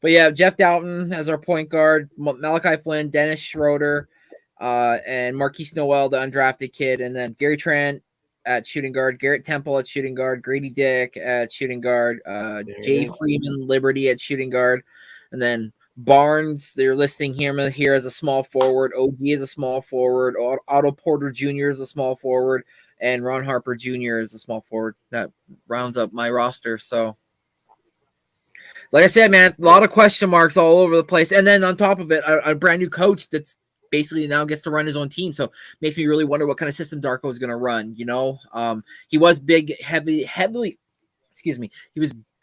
[SPEAKER 4] But yeah, Jeff Doughton as our point guard, Malachi Flynn, Dennis Schroeder, and Marquise Noel, the undrafted kid, and then Gary Trent at shooting guard, Garrett Temple at shooting guard, Grady Dick at shooting guard, Jay Freeman Liberty at shooting guard, and then Barnes, they're listing him here as a small forward. OG is a small forward. Otto Porter Jr. is a small forward. And Ron Harper Jr. is a small forward. That rounds up my roster. So, like I said, man, a lot of question marks all over the place. And then on top of it, a brand new coach that's basically now gets to run his own team. So, makes me really wonder what kind of system Darko is going to run. He was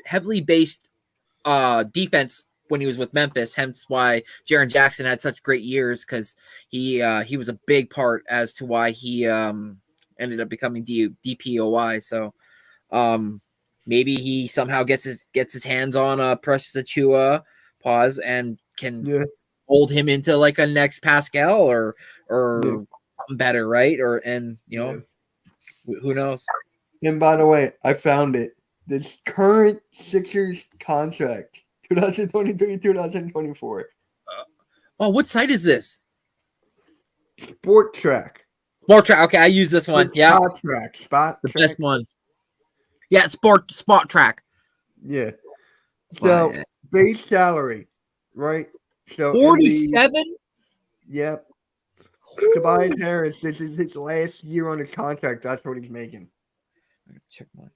[SPEAKER 4] heavily based defense when he was with Memphis, hence why Jaren Jackson had such great years, because he was a big part as to why he ended up becoming DPOY. So maybe he somehow gets his hands on Precious Achua, and can hold him into like a next Pascal or something better, right? Who knows?
[SPEAKER 3] And by the way, I found it. This current Sixers contract, 2023-2024.
[SPEAKER 4] Oh, what site is this?
[SPEAKER 3] Sport Track.
[SPEAKER 4] Sport Track. Okay, I use this one. Yeah,
[SPEAKER 3] Spot
[SPEAKER 4] the
[SPEAKER 3] Track.
[SPEAKER 4] best one. Yeah, Spot Track.
[SPEAKER 3] Yeah. So base salary, right? So
[SPEAKER 4] 47.
[SPEAKER 3] Yep. Tobias Harris. This is his last year on his contract. That's what he's making.
[SPEAKER 4] Check mine.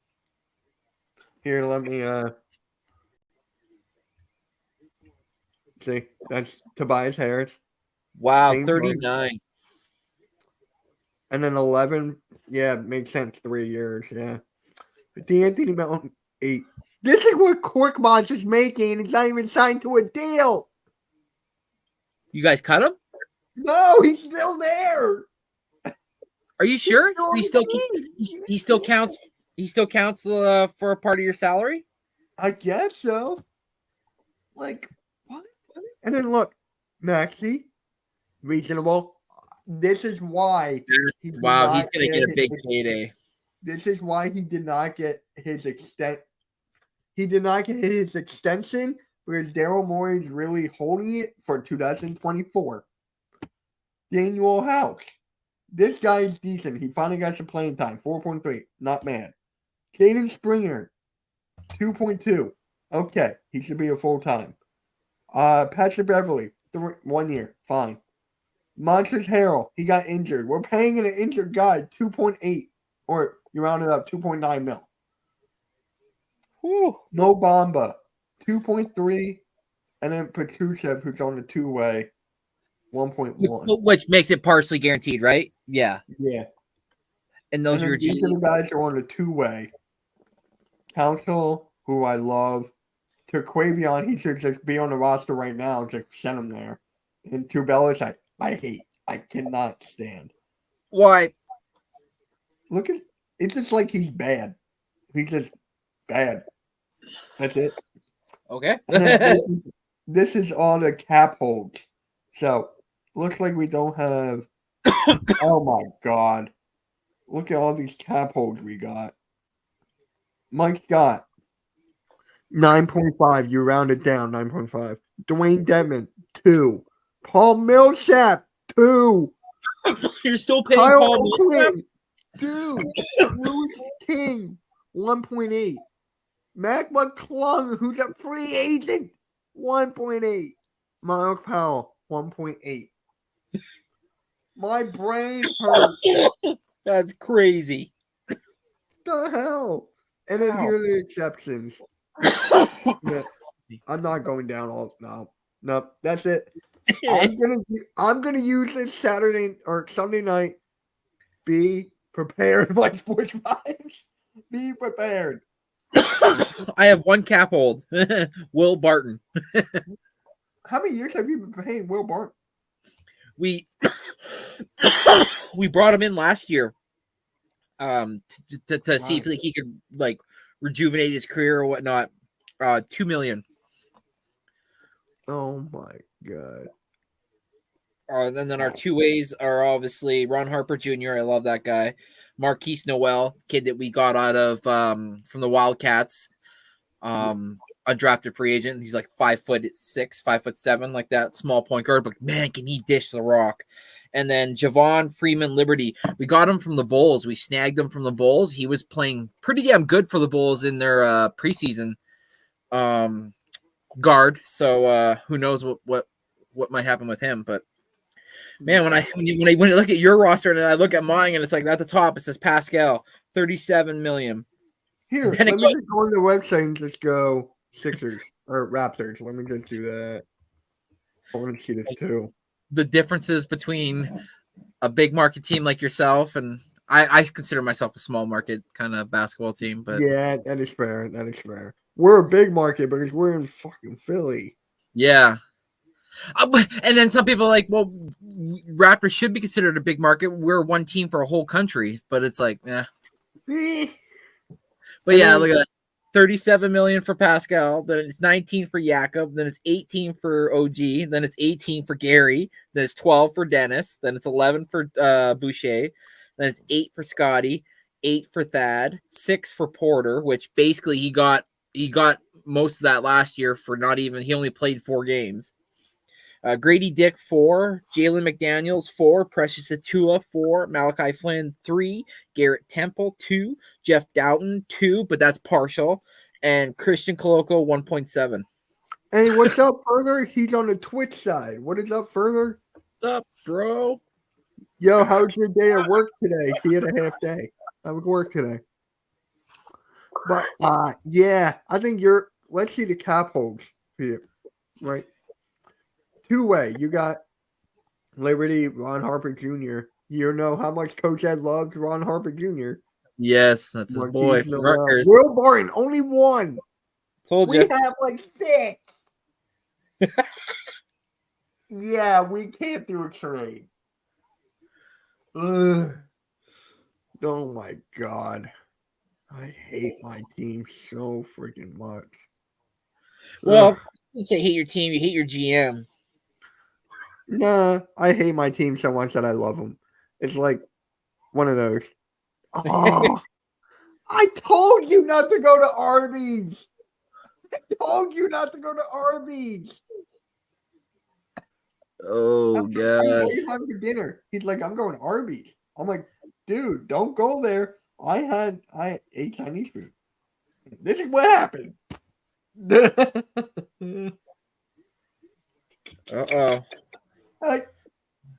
[SPEAKER 3] Here, let me see. That's Tobias Harris.
[SPEAKER 4] Wow,
[SPEAKER 3] Same
[SPEAKER 4] 39.
[SPEAKER 3] And then 11. Yeah, makes sense. 3 years. Yeah. But D'Anthony Melton, 8. This is what Korkmaz is making. He's not even signed to a deal.
[SPEAKER 4] You guys cut him?
[SPEAKER 3] No, he's still there.
[SPEAKER 4] Are you sure? He still counts. He still counts for a part of your salary.
[SPEAKER 3] I guess so. Like what? And then look, Maxey, reasonable. This is why.
[SPEAKER 4] Wow, he's gonna get a big payday.
[SPEAKER 3] This is why he did not get his extent. He did not get his extension because Daryl Morey is really holding it for 2024. Daniel House. This guy is decent. He finally got some playing time. 4.3. Not bad. Jaden Springer. 2.2. Okay. He should be a full-time. Patrick Beverly. 1 year. Fine. Montrezl Harrell. He got injured. We're paying an injured guy 2.8. Or you round it up, 2.9 mil.
[SPEAKER 4] Whew.
[SPEAKER 3] Mo Bamba. 2.3. And then Petrusev, who's on the two-way. 1.1.
[SPEAKER 4] Which makes it partially guaranteed, right? Yeah.
[SPEAKER 3] Yeah.
[SPEAKER 4] And those are your
[SPEAKER 3] these are the guys who are on the two-way. Council, who I love. Terquavion, he should just be on the roster right now. Just send him there. And Tubelis, I hate. I cannot stand.
[SPEAKER 4] Why?
[SPEAKER 3] Look at it's just like he's bad. He's just bad. That's it.
[SPEAKER 4] Okay.
[SPEAKER 3] This is all the cap holds. So looks like we don't have. Oh my god! Look at all these cap holds we got. Mike Scott, 9.5. You round it down, 9.5. Dwayne Dedman, 2. Paul Millsap, 2.
[SPEAKER 4] You're still paying
[SPEAKER 3] Kyle
[SPEAKER 4] Paul Millsap?
[SPEAKER 3] O'Quinn, 2. Louis King, 1.8. Mac McClung, who's a free agent, 1.8. Miles Powell, 1.8. My brain hurts.
[SPEAKER 4] That's crazy.
[SPEAKER 3] The hell? And then here are the exceptions. Yeah, I'm not going down all. No, that's it. I'm gonna use this Saturday or Sunday night. Be prepared, my sports vibes. Be prepared.
[SPEAKER 4] I have one cap hold. Will Barton.
[SPEAKER 3] How many years have you been paying Will Barton?
[SPEAKER 4] We brought him in last year to see if he could like rejuvenate his career or whatnot. $2 million.
[SPEAKER 3] Oh my god.
[SPEAKER 4] And then our two ways are obviously Ron Harper Jr. I love that guy. Marquise Noel, kid that we got out of from the Wildcats. Undrafted free agent. He's like 5'6", 5'7", like that small point guard, but man, can he dish the rock. And then Javon Freeman Liberty. We got him from the Bulls. We snagged him from the Bulls. He was playing pretty damn good for the Bulls in their preseason guard. So who knows what might happen with him. But man, when I look at your roster and I look at mine and it's like at the top, it says Pascal, 37 million.
[SPEAKER 3] Here, let me just go on the website and just go Sixers or Raptors. Let me just do that. I want to see this too.
[SPEAKER 4] The differences between a big market team like yourself and I consider myself a small market kind of basketball team, but
[SPEAKER 3] yeah, that is fair. That is fair. We're a big market because we're in fucking Philly.
[SPEAKER 4] Yeah. And then some people are like, well, Raptors should be considered a big market. We're one team for a whole country, but it's like, yeah.
[SPEAKER 3] Eh.
[SPEAKER 4] But yeah, look at that. 37 million for Pascal, then it's 19 for Jakob, then it's 18 for OG, then it's 18 for Gary, then it's 12 for Dennis, then it's 11 for Boucher, then it's 8 for Scotty, 8 for Thad, 6 for Porter, which basically he got most of that last year for he only played 4 games. Grady Dick 4, Jalen McDaniels 4, Precious Atua 4, Malachi Flynn 3, Garrett Temple 2, Jeff Doughton 2, but that's partial, and Christian Coloco 1.7.
[SPEAKER 3] Hey, what's up, Further? He's on the Twitch side. What is up, Further?
[SPEAKER 4] What's up, bro?
[SPEAKER 3] Yo, how's your day at work today? He had a half day. I would work today. But yeah, I think let's see the cap holds here. Right. 2-way. You got Liberty, Ron Harper Jr. You know how much Coach Ed loves Ron Harper Jr.
[SPEAKER 4] Yes, that's his boy from Rutgers.
[SPEAKER 3] Will Barton, only 1.
[SPEAKER 4] Told
[SPEAKER 3] We
[SPEAKER 4] you.
[SPEAKER 3] have like 6. Yeah, we can't do a trade. Ugh. Oh my God. I hate my team so freaking much.
[SPEAKER 4] Well,
[SPEAKER 3] Ugh.
[SPEAKER 4] you say hate your team, you hate your GM.
[SPEAKER 3] Nah, I hate my team so much that I love them. It's like one of those. Oh, I told you not to go to Arby's. I told you not to go to Arby's.
[SPEAKER 4] Oh,
[SPEAKER 3] What
[SPEAKER 4] God.
[SPEAKER 3] are you having for dinner? He's like, I'm going to Arby's. I'm like, dude, don't go there. I ate Chinese food. This is what happened.
[SPEAKER 4] Uh-oh.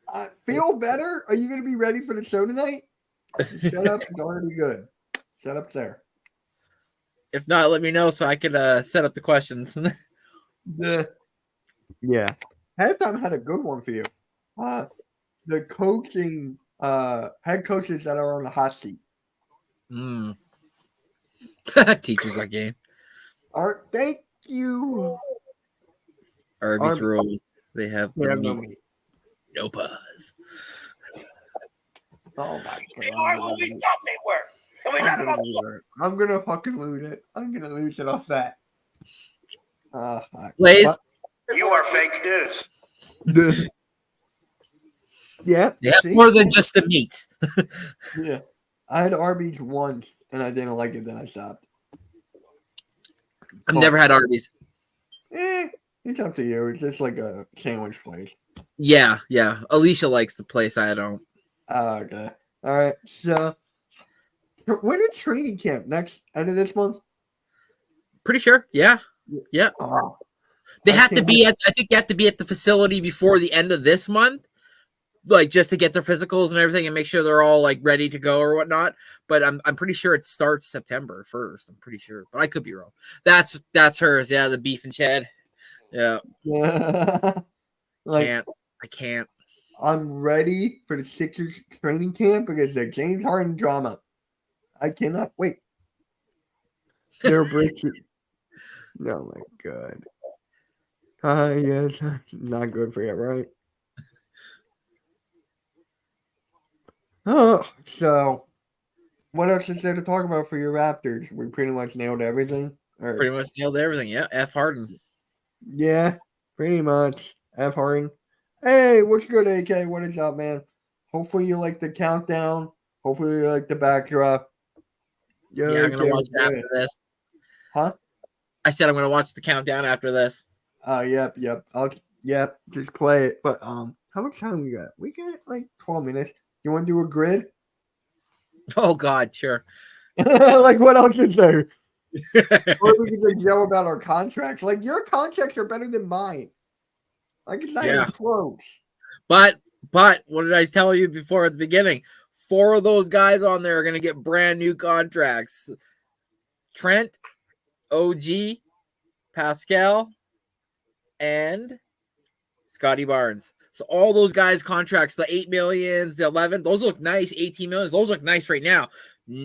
[SPEAKER 3] I feel better. Are you going to be ready for the show tonight? Setup's going to be good. Setup's there.
[SPEAKER 4] If not, let me know so I could set up the questions.
[SPEAKER 3] Yeah. Halftime had a good one for you. The coaching, head coaches that are on the hot seat.
[SPEAKER 4] Teachers that game.
[SPEAKER 3] Thank you.
[SPEAKER 4] Arby's rules. They have
[SPEAKER 3] Yeah,
[SPEAKER 4] the
[SPEAKER 3] no
[SPEAKER 4] meat.
[SPEAKER 3] meat.
[SPEAKER 4] No pause.
[SPEAKER 3] Oh my God.
[SPEAKER 5] They are who we thought they were. And we got them on the
[SPEAKER 3] I'm gonna fucking lose it. I'm gonna lose it off that.
[SPEAKER 4] Blaze,
[SPEAKER 5] You are fake news.
[SPEAKER 3] Yeah.
[SPEAKER 4] they have
[SPEAKER 3] see?
[SPEAKER 4] more than just the meat.
[SPEAKER 3] Yeah. I had Arby's once and I didn't like it, then I stopped.
[SPEAKER 4] I've never had Arby's.
[SPEAKER 3] It's up to you. It's just like a sandwich place.
[SPEAKER 4] Yeah. Alicia likes the place. I don't.
[SPEAKER 3] Okay. All right. So, when is training camp? Next end of this month?
[SPEAKER 4] Pretty sure. Yeah.
[SPEAKER 3] Oh,
[SPEAKER 4] They
[SPEAKER 3] I
[SPEAKER 4] have to
[SPEAKER 3] can't
[SPEAKER 4] be I think they have to be at the facility before the end of this month, like just to get their physicals and everything and make sure they're all like ready to go or whatnot. But I'm pretty sure it starts September 1st. I'm pretty sure, but I could be wrong. That's hers. Yeah, the beef and Chad. Yeah.
[SPEAKER 3] like
[SPEAKER 4] I can't.
[SPEAKER 3] I'm ready for the Sixers training camp because the James Harden drama. I cannot wait. They're breaking. Oh my God. Yes, not good for you, right? Oh, so what else is there to talk about for your Raptors? We pretty much nailed everything. Or,
[SPEAKER 4] Pretty much nailed everything. Yeah, F Harden.
[SPEAKER 3] yeah, pretty much. F Harden. Hey, what's good, AK? What is up, man? Hopefully you like the countdown. Hopefully you like the backdrop. Yo,
[SPEAKER 4] Yeah, I'm gonna
[SPEAKER 3] AK,
[SPEAKER 4] watch it after this.
[SPEAKER 3] Huh?
[SPEAKER 4] I said I'm gonna watch the countdown after this.
[SPEAKER 3] Yep. Just play it. But how much time we got? We got like 12 minutes. You want to do a grid?
[SPEAKER 4] Oh God, sure.
[SPEAKER 3] Like what else is there? Or we can just yell about our contracts. Like your contracts are better than mine. Like it's not even close.
[SPEAKER 4] But what did I tell you before at the beginning? 4 of those guys on there are gonna get brand new contracts. Trent, OG, Pascal, and Scotty Barnes. So all those guys' contracts, the 8 millions, the 11, those look nice. 18 millions, those look nice right now.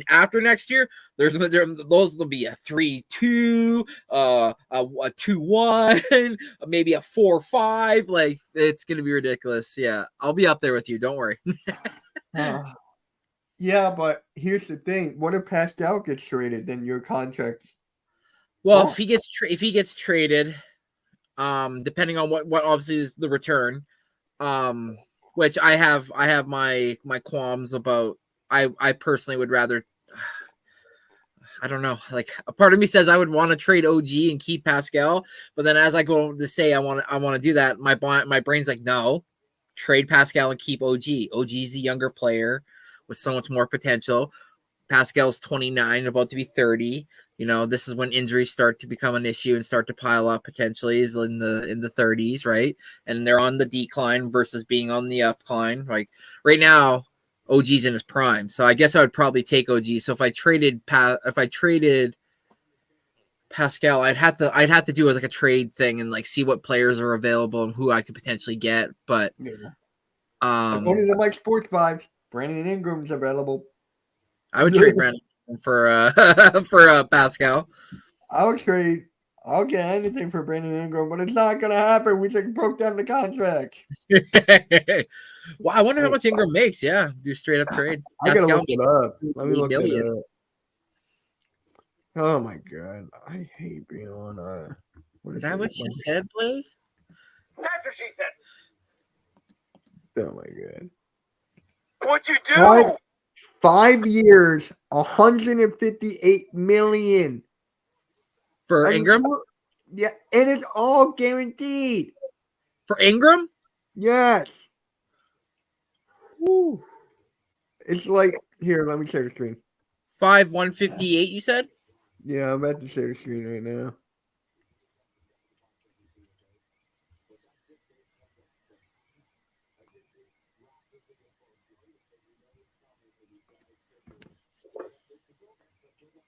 [SPEAKER 4] After next year, those will be a 3-2, a 2-1, maybe a 4-5. Like it's gonna be ridiculous. Yeah, I'll be up there with you. Don't worry.
[SPEAKER 3] Yeah, but here's the thing: what if Pascal gets traded? Then your contract.
[SPEAKER 4] Well, if he gets traded, depending on what obviously is the return, which I have my qualms about. I personally would rather. I don't know. Like a part of me says I would want to trade OG and keep Pascal, but then as I go to say I want to do that, my brain's like no, trade Pascal and keep OG. OG's a younger player with so much more potential. Pascal's 29, about to be 30. You know, this is when injuries start to become an issue and start to pile up potentially is in the 30s, right? And they're on the decline versus being on the upcline. Like right now, OG's in his prime, so I guess I would probably take OG. So if I traded Pascal, I'd have to do like a trade thing and like see what players are available and who I could potentially get. But
[SPEAKER 3] According to Mike Sports Vibes, Brandon Ingram's available.
[SPEAKER 4] I would trade Brandon for Pascal.
[SPEAKER 3] I'll get anything for Brandon Ingram, but it's not gonna happen. We just broke down the contract.
[SPEAKER 4] Well, I wonder how much Ingram makes. Yeah, do straight up trade.
[SPEAKER 3] I gotta
[SPEAKER 4] Pascal
[SPEAKER 3] look it up. Let me look it
[SPEAKER 4] million.
[SPEAKER 3] up. Oh my god, I hate being on.
[SPEAKER 4] Is that what she said, Blaze?
[SPEAKER 5] That's what she said.
[SPEAKER 3] Oh my god.
[SPEAKER 5] What'd you do?
[SPEAKER 3] 5 years, 158 million
[SPEAKER 4] For Ingram?
[SPEAKER 3] Yeah, and it's all guaranteed.
[SPEAKER 4] For Ingram?
[SPEAKER 3] Yes.
[SPEAKER 4] Woo.
[SPEAKER 3] It's like here. Let me share the screen.
[SPEAKER 4] 158. You said?
[SPEAKER 3] Yeah, I'm about to share the screen right now.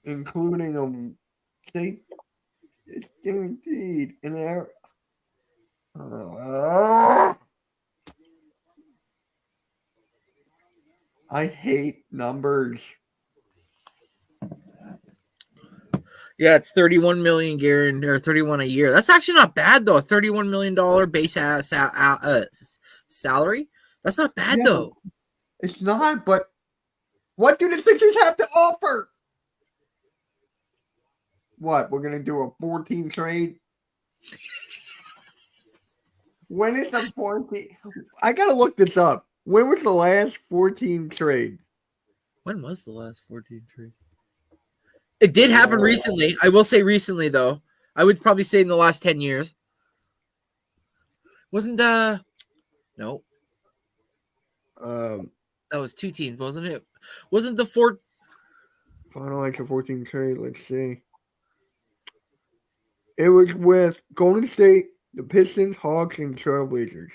[SPEAKER 3] Including state, it's guaranteed in there. I hate numbers.
[SPEAKER 4] Yeah, it's 31 million guaranteed or 31 a year. That's actually not bad though. A $31 million base salary. That's not bad though.
[SPEAKER 3] It's not, but what do the Sixers have to offer? What? We're gonna do a 4-team trade? When is the 14? I gotta look this up. When was the last 4-team trade?
[SPEAKER 4] When was the last 14 trade? It did happen recently. I will say recently though. I would probably say in the last 10 years. Wasn't no. That was 2 teams, wasn't it? Wasn't the 4
[SPEAKER 3] Finalized a 14 trade. Let's see. It was with Golden State, the Pistons, Hawks, and Trailblazers.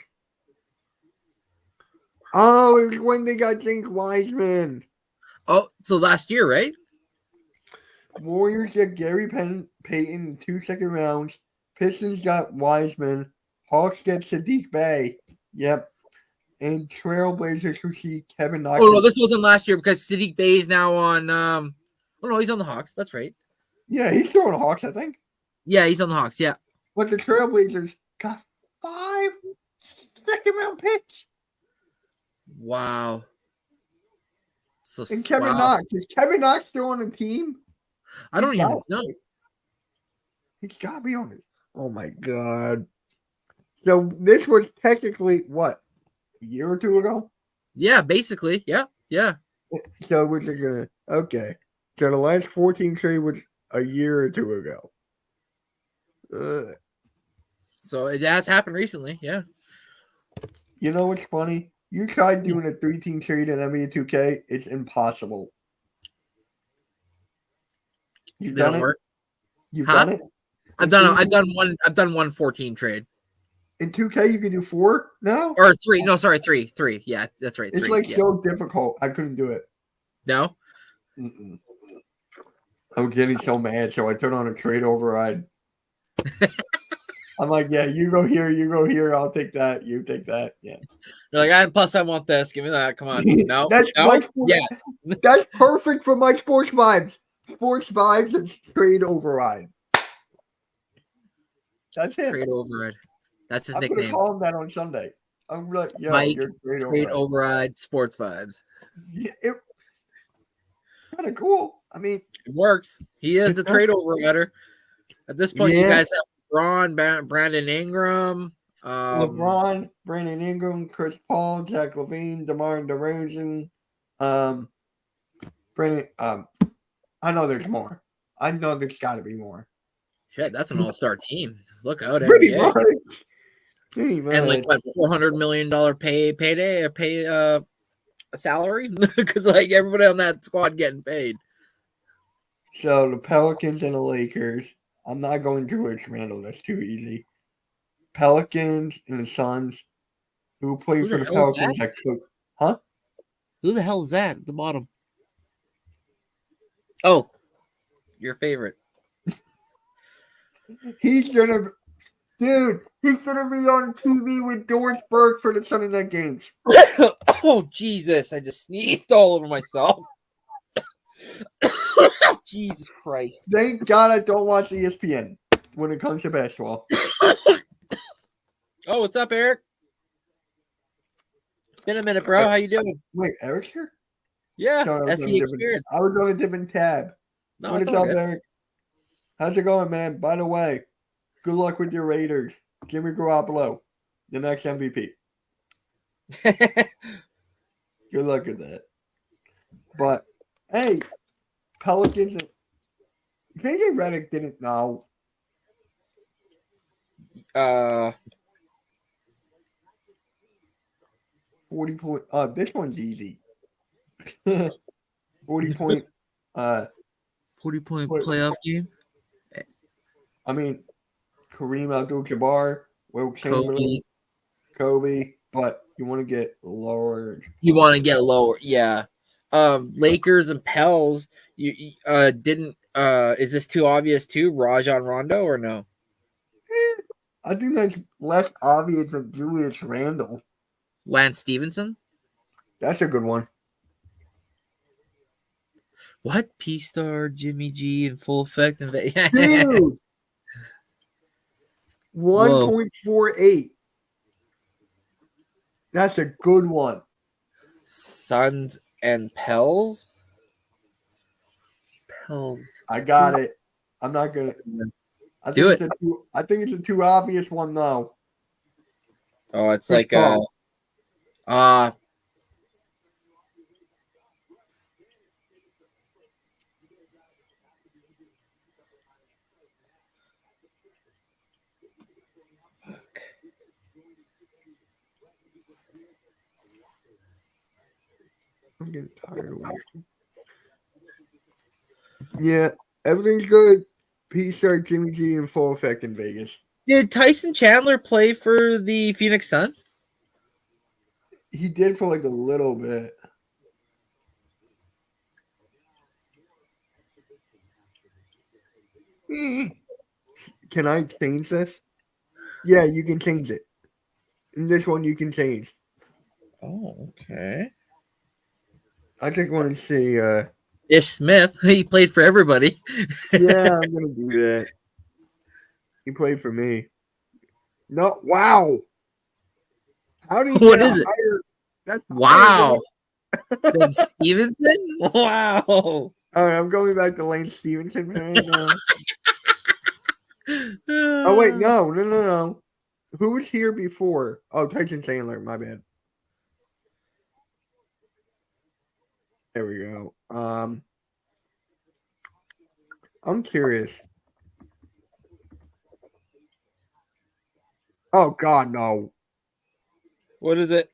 [SPEAKER 3] Oh, it was when they got James Wiseman.
[SPEAKER 4] Oh, so last year, right?
[SPEAKER 3] Warriors get Gary Payton in 2 second rounds. Pistons got Wiseman. Hawks get Sadiq Bey. Yep. And Trailblazers who see Kevin Knox.
[SPEAKER 4] Oh no, this wasn't last year because Sadiq Bey is now on. Oh no, he's on the Hawks. That's right.
[SPEAKER 3] Yeah, he's still on the Hawks, I think.
[SPEAKER 4] Yeah, he's on the Hawks. Yeah.
[SPEAKER 3] But the Trailblazers got 5 second-round picks.
[SPEAKER 4] Wow. So
[SPEAKER 3] And Kevin Knox. Is Kevin Knox still on the team?
[SPEAKER 4] I don't even know.
[SPEAKER 3] He's got to be on it. Oh my god. So this was technically what? A year or 2 ago?
[SPEAKER 4] Yeah, basically. Yeah.
[SPEAKER 3] So we're just gonna okay. So the last 14 trade was a year or 2 ago.
[SPEAKER 4] So it has happened recently. Yeah.
[SPEAKER 3] You know what's funny? You tried doing a 3-team trade in NBA 2K. It's impossible. You've done it. You've done it.
[SPEAKER 4] I've done one 14 trade.
[SPEAKER 3] In 2K, you can do 4 now?
[SPEAKER 4] Or 3. No, sorry, 3. 3. Yeah, that's right. 3.
[SPEAKER 3] It's like so difficult. I couldn't do it.
[SPEAKER 4] No?
[SPEAKER 3] Mm-mm. I'm getting so mad, so I turned on a trade override. I'm like, yeah, you go here, I'll take that, you take that. Yeah.
[SPEAKER 4] You're like, and plus I want this. Give me that. Come on. No.
[SPEAKER 3] That's
[SPEAKER 4] No.
[SPEAKER 3] my sport-
[SPEAKER 4] Yeah.
[SPEAKER 3] That's perfect for my sports vibes. Sports vibes and trade override. That's it.
[SPEAKER 4] Trade override. That's his
[SPEAKER 3] I'm gonna
[SPEAKER 4] nickname.
[SPEAKER 3] call him that on Sunday. I'm like, yo,
[SPEAKER 4] Mike,
[SPEAKER 3] you're trade
[SPEAKER 4] Trade
[SPEAKER 3] override.
[SPEAKER 4] override. Sports vibes.
[SPEAKER 3] Yeah, kind of cool. I mean,
[SPEAKER 4] It works. He is the trade overrider. At this point, you
[SPEAKER 3] Yeah.
[SPEAKER 4] guys have LeBron, Brandon Ingram,
[SPEAKER 3] LeBron, Brandon Ingram, Chris Paul, Zach LaVine, DeMar DeRozan, Brandon. I know there's more. I know there's got to be more.
[SPEAKER 4] Shit, that's an all-star team. Look out,
[SPEAKER 3] Pretty
[SPEAKER 4] NBA.
[SPEAKER 3] much. Pretty much.
[SPEAKER 4] And like what, $400 million pay a salary because like everybody on that squad getting paid.
[SPEAKER 3] So the Pelicans and the Lakers. I'm not going to Rich Randall. That's too easy. Pelicans and the Suns. Who played
[SPEAKER 4] Who
[SPEAKER 3] for
[SPEAKER 4] the
[SPEAKER 3] the
[SPEAKER 4] hell is
[SPEAKER 3] Pelicans? That cook.
[SPEAKER 4] Who the hell is that at the bottom? Oh, your favorite.
[SPEAKER 3] He's gonna, dude. He's gonna be on TV with Doris Burke for the Sunday night games.
[SPEAKER 4] Oh Jesus! I just sneezed all over myself. Jesus Christ!
[SPEAKER 3] Thank God I don't watch ESPN when it comes to basketball.
[SPEAKER 4] Oh, what's up, Eric? Been a minute, bro. How you doing?
[SPEAKER 3] Wait, Eric's here?
[SPEAKER 4] Yeah,
[SPEAKER 3] Sorry, I was on a
[SPEAKER 4] SE
[SPEAKER 3] different-
[SPEAKER 4] Experience.
[SPEAKER 3] I was on a different tab.
[SPEAKER 4] No,
[SPEAKER 3] What
[SPEAKER 4] it's
[SPEAKER 3] is
[SPEAKER 4] all
[SPEAKER 3] up,
[SPEAKER 4] good.
[SPEAKER 3] Eric? How's it going, man? By the way, good luck with your Raiders. Jimmy Garoppolo, the next MVP. Good luck with that. But hey, Pelicans. JJ Redick didn't know. 40 point. This one's easy. 40 point.
[SPEAKER 4] 40-point
[SPEAKER 3] Wait.
[SPEAKER 4] playoff game.
[SPEAKER 3] I mean, Kareem Abdul-Jabbar, Will Chamberlain, Kobe. But you want to get lower.
[SPEAKER 4] You want to get lower, yeah. Lakers and Pels. You didn't. Is this too obvious too? Rajon Rondo or no?
[SPEAKER 3] I think that's less obvious than Julius Randle.
[SPEAKER 4] Lance Stevenson.
[SPEAKER 3] That's a good one.
[SPEAKER 4] What? P-Star, Jimmy G in full effect.
[SPEAKER 3] Dude. 1.48. That's a good one.
[SPEAKER 4] Suns and Pels. Pels.
[SPEAKER 3] I got it. I'm not gonna. I
[SPEAKER 4] Do
[SPEAKER 3] think I think it's a too obvious one though.
[SPEAKER 4] Oh, it's
[SPEAKER 3] Chris
[SPEAKER 4] like
[SPEAKER 3] Paul.
[SPEAKER 4] Fuck.
[SPEAKER 3] I'm getting tired of waiting. Yeah, everything's good. P-Star, Jimmy G in full effect in Vegas.
[SPEAKER 4] Did Tyson Chandler play for the Phoenix Suns?
[SPEAKER 3] He did for like a little bit. Can I change this? Yeah, you can change it. In this one, you can change.
[SPEAKER 4] Oh, okay.
[SPEAKER 3] I just want to see.
[SPEAKER 4] Ish Smith. He played for everybody.
[SPEAKER 3] Yeah, I'm gonna do that. He played for me. No, wow. How do you?
[SPEAKER 4] What
[SPEAKER 3] get
[SPEAKER 4] is it?
[SPEAKER 3] higher? That's
[SPEAKER 4] Wow. Then Stevenson? Wow.
[SPEAKER 3] All right, I'm going back to Lane Stevenson right now. Oh wait, no. Who was here before? Oh, Tyson Chandler. My bad. There we go. I'm curious. Oh God, no.
[SPEAKER 4] What is it?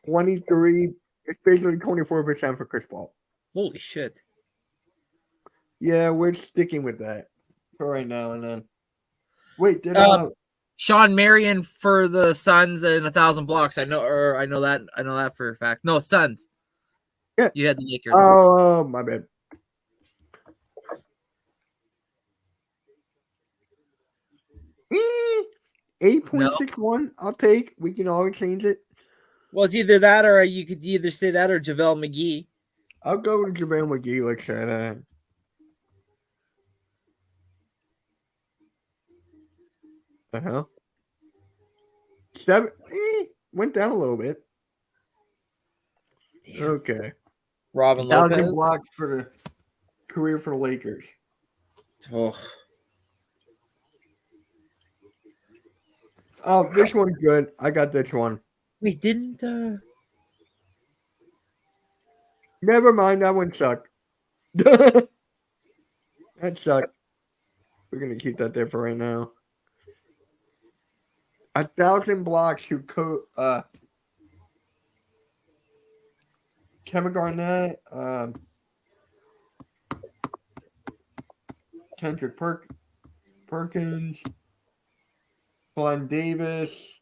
[SPEAKER 3] 23. It's basically 24% for Chris Paul.
[SPEAKER 4] Holy shit.
[SPEAKER 3] Yeah, we're sticking with that for right now. And then, wait, did
[SPEAKER 4] Sean Marion for the Suns and 1,000 blocks. I know that for a fact. No, Suns.
[SPEAKER 3] Yeah.
[SPEAKER 4] You had the Lakers.
[SPEAKER 3] Oh, my bad.
[SPEAKER 4] No.
[SPEAKER 3] 8.61. I'll take. We can always change it.
[SPEAKER 4] Well, it's either that or you could either say that or JaVale McGee.
[SPEAKER 3] I'll go with JaVale McGee. Let's try that. The hell? 7. Went down a little bit.
[SPEAKER 4] Damn.
[SPEAKER 3] Okay.
[SPEAKER 4] Robin
[SPEAKER 3] 1,000
[SPEAKER 4] Lopez.
[SPEAKER 3] blocks for the career for the Lakers.
[SPEAKER 4] Oh,
[SPEAKER 3] Oh, this one's good. I got this one.
[SPEAKER 4] wait, didn't
[SPEAKER 3] Never mind. That one sucked. That sucked. We're going to keep that there for right now. 1,000 blocks who Kevin Garnett, Kendrick Perkins, Glenn Davis.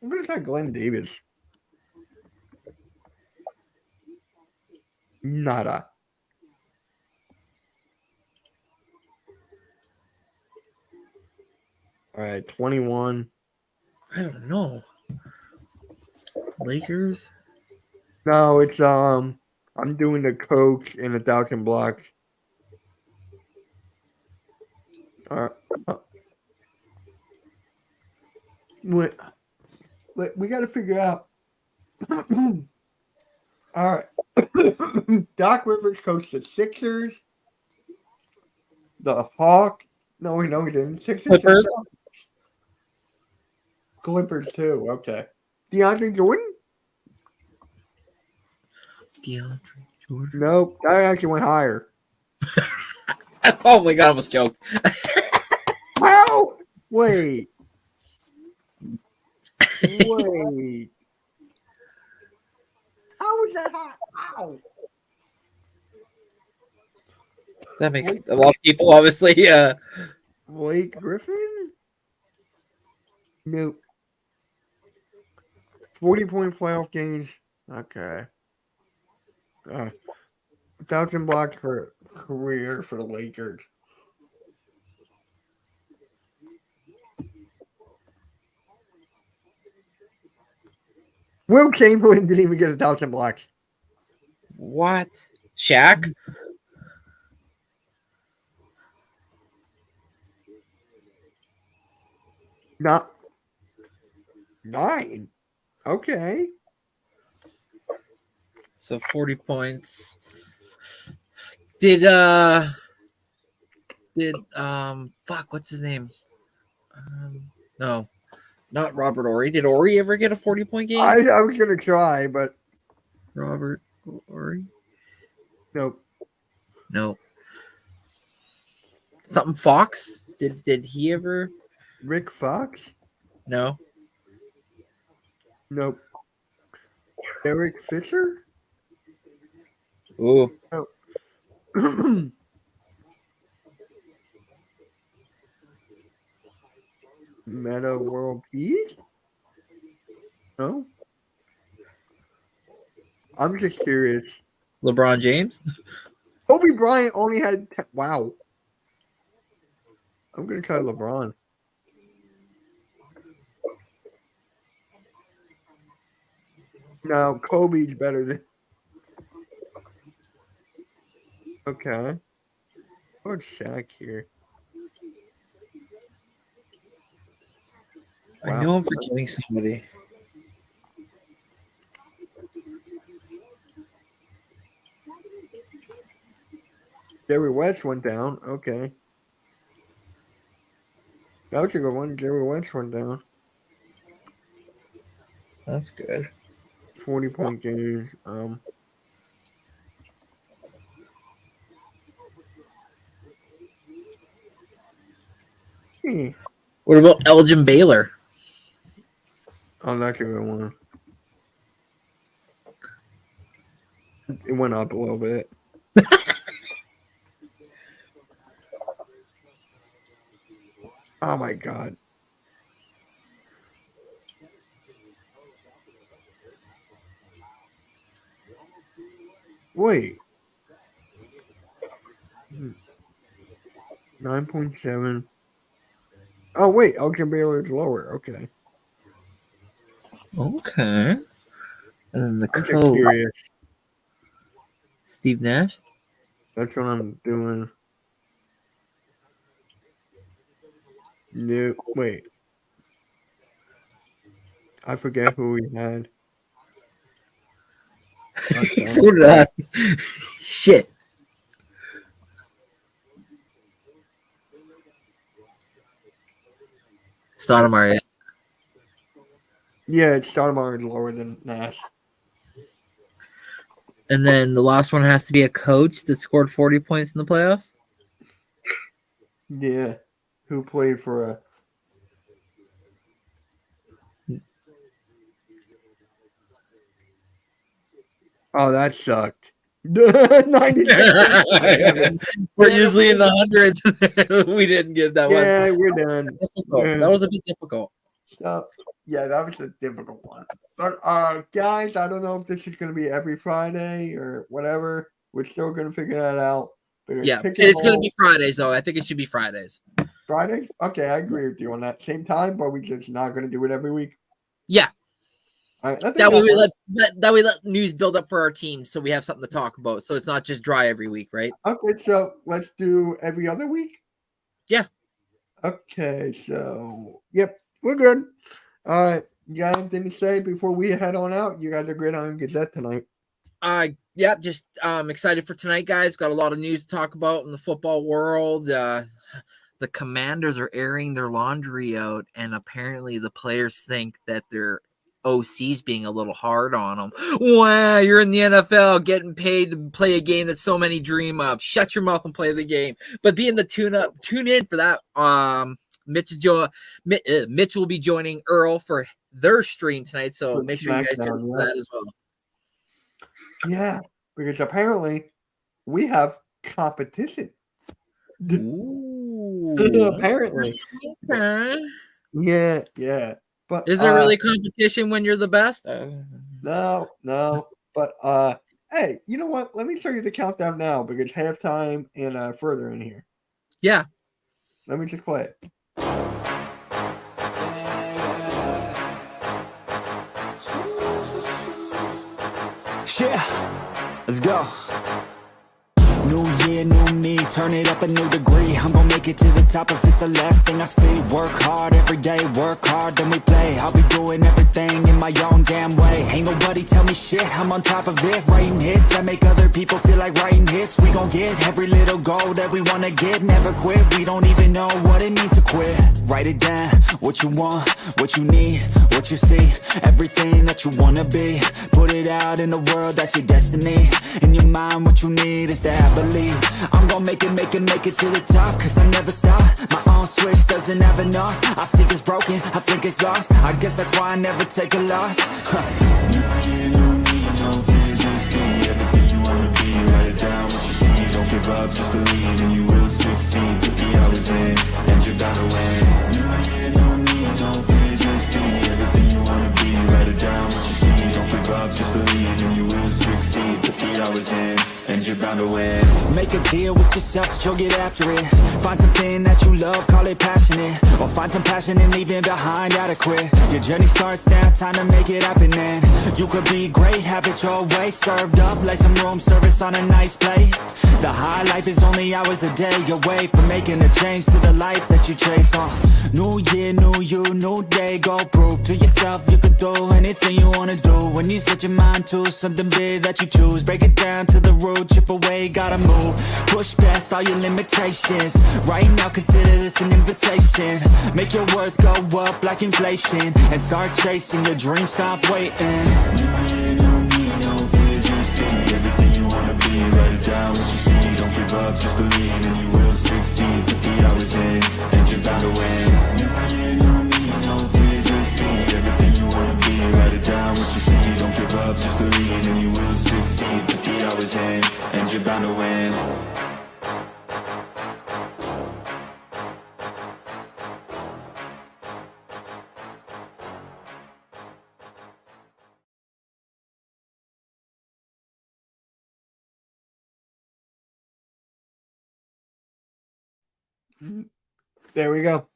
[SPEAKER 3] I'm going to try Glenn Davis. Nada. All right, 21.
[SPEAKER 4] I don't know. Lakers.
[SPEAKER 3] No, it's I'm doing the coach in 1,000 blocks. All right. We got to figure out. All right. Doc Rivers coached the Sixers, the Hawks. No, he didn't. Sixers.
[SPEAKER 4] Clippers.
[SPEAKER 3] Clippers too. Okay. DeAndre Jordan?
[SPEAKER 4] DeAndre Jordan.
[SPEAKER 3] Nope. That actually went higher.
[SPEAKER 4] Oh my god, I almost choked.
[SPEAKER 3] How? Wait. Wait. How is that high? How?
[SPEAKER 4] That makes a lot of people obviously.
[SPEAKER 3] Blake Griffin? Nope. 40-point playoff games. Okay. 1,000 blocks for career for the Lakers. Will Chamberlain didn't even get 1,000 blocks.
[SPEAKER 4] What? Shaq?
[SPEAKER 3] Not 9. Okay.
[SPEAKER 4] So 40 points. Did fuck, what's his name? No, not Robert Ory. Did Ory ever get a 40-point game?
[SPEAKER 3] I was gonna try, but
[SPEAKER 4] Robert Ory?
[SPEAKER 3] nope.
[SPEAKER 4] No. Something Fox? Did he ever?
[SPEAKER 3] Rick Fox?
[SPEAKER 4] No.
[SPEAKER 3] Nope. Eric Fisher?
[SPEAKER 4] Ooh.
[SPEAKER 3] Meta World Peace? No. I'm just curious.
[SPEAKER 4] LeBron James?
[SPEAKER 3] Kobe Bryant only had wow. I'm gonna try LeBron. No, Kobe's better than. Okay. What's Shaq here?
[SPEAKER 4] I
[SPEAKER 3] Wow.
[SPEAKER 4] know I'm forgetting somebody.
[SPEAKER 3] Jerry West went down. Okay. That was a good one. Jerry West went down.
[SPEAKER 4] That's good.
[SPEAKER 3] 40-point game.
[SPEAKER 4] What about Elgin Baylor?
[SPEAKER 3] Oh, that's a good one. It went up a little bit. Oh my god. Wait. 9.7. Oh wait, Elgin Baylor is lower. Okay,
[SPEAKER 4] Okay. And then the
[SPEAKER 3] I'm just
[SPEAKER 4] coach,
[SPEAKER 3] curious.
[SPEAKER 4] Steve Nash.
[SPEAKER 3] That's what I'm doing. No, wait. I forget who we had. Okay.
[SPEAKER 4] So did I. Shit. Stoudemire. Yeah.
[SPEAKER 3] Yeah, Stoudemire is lower than Nash.
[SPEAKER 4] And then the last one has to be a coach that scored 40 points in the playoffs.
[SPEAKER 3] Yeah, who played for a. Oh, that sucked. 96.7.
[SPEAKER 4] We're usually in the hundreds. We didn't get that one.
[SPEAKER 3] Yeah, we're done.
[SPEAKER 4] Difficult. That was a bit difficult.
[SPEAKER 3] So, yeah, that was a difficult one. But guys, I don't know if this is going to be every Friday or whatever. We're still going to figure that out. But
[SPEAKER 4] Yeah, it's going to be Fridays, though. I think it should be Fridays.
[SPEAKER 3] Friday? Okay, I agree with you on that. Same time, but we're just not going to do it every week.
[SPEAKER 4] Yeah.
[SPEAKER 3] All right,
[SPEAKER 4] That way we let news build up for our team, so we have something to talk about. So it's not just dry every week, right?
[SPEAKER 3] Okay, so let's do every other week.
[SPEAKER 4] Yeah.
[SPEAKER 3] Okay, so yep, we're good. All right, you got anything to say before we head on out? You guys are great on Gazette tonight.
[SPEAKER 4] Yeah, just excited for tonight, guys. Got a lot of news to talk about in the football world. The Commanders are airing their laundry out, and apparently the players think that their OC's being a little hard on them. Wow, you're in the NFL getting paid to play a game that so many dream of. Shut your mouth and play the game. But be in the tune in for that. Mitch will be joining Earl for their stream tonight, so
[SPEAKER 3] For
[SPEAKER 4] make sure you guys
[SPEAKER 3] SmackDown,
[SPEAKER 4] do
[SPEAKER 3] yeah.
[SPEAKER 4] that as well.
[SPEAKER 3] Yeah, because apparently we have competition.
[SPEAKER 4] Ooh.
[SPEAKER 3] Apparently.
[SPEAKER 4] Okay.
[SPEAKER 3] Yeah. But
[SPEAKER 4] Is there really competition when you're the best?
[SPEAKER 3] No. But hey, you know what? Let me show you the countdown now because halftime and further in here.
[SPEAKER 4] Yeah.
[SPEAKER 3] Let me just play it.
[SPEAKER 2] Yeah, let's go. New year, new me, turn it up a new degree. I'm gonna make it to the top if it's the last thing I see. Work hard every day, work hard, then we play. I'll be doing everything in my own damn way. Ain't nobody tell me shit, I'm on top of it. Writing hits that make other people feel like writing hits. We gon' get every little goal that we wanna get. Never quit, we don't even know what it means to quit. Write it down, what you want, what you need, what you see. Everything that you wanna be. Put it out in the world, that's your destiny. In your mind, what you need is that believe. I'm gonna make it to the top, cause I never stop. My own switch doesn't have enough. I think it's broken, I think it's lost. I guess that's why I never take a loss. New year, new me, no fear, just be everything you wanna be. Write it down, what you see, don't give up, just believe and you will succeed. Put the hours in, and you're bound to win. New year, new me, no fear, just be everything you wanna be. Write it down, what you see, don't give up, just believe and you will succeed. Put the hours in, and you're bound to win. Make a deal with yourself that you'll get after it. Find something that you love, call it passionate. Or find some passion in leaving behind adequate. Your journey starts now, time to make it happen then. You could be great, have it your way. Served up like some room service on a nice plate. The high life is only hours a day away from making a change to the life that you chase. New year, new you, new day. Go prove to yourself you could do anything you wanna do. When you set your mind to something big that you choose, break it down to the root, chip away, gotta move. Push past all your limitations. Right now consider this an invitation. Make your worth go up like inflation, and start chasing your dreams, stop waiting. New year, new me, no fear, just be everything you wanna be. Write it down, what you see, don't give up, just believe and you will succeed. Put the hours in, and you're bound to win. New year, new me, no fear, just be everything you wanna be. Write it down, what you see, don't give up, just believe and you will succeed. Put the hours in, and you're bound to win.
[SPEAKER 3] There we go.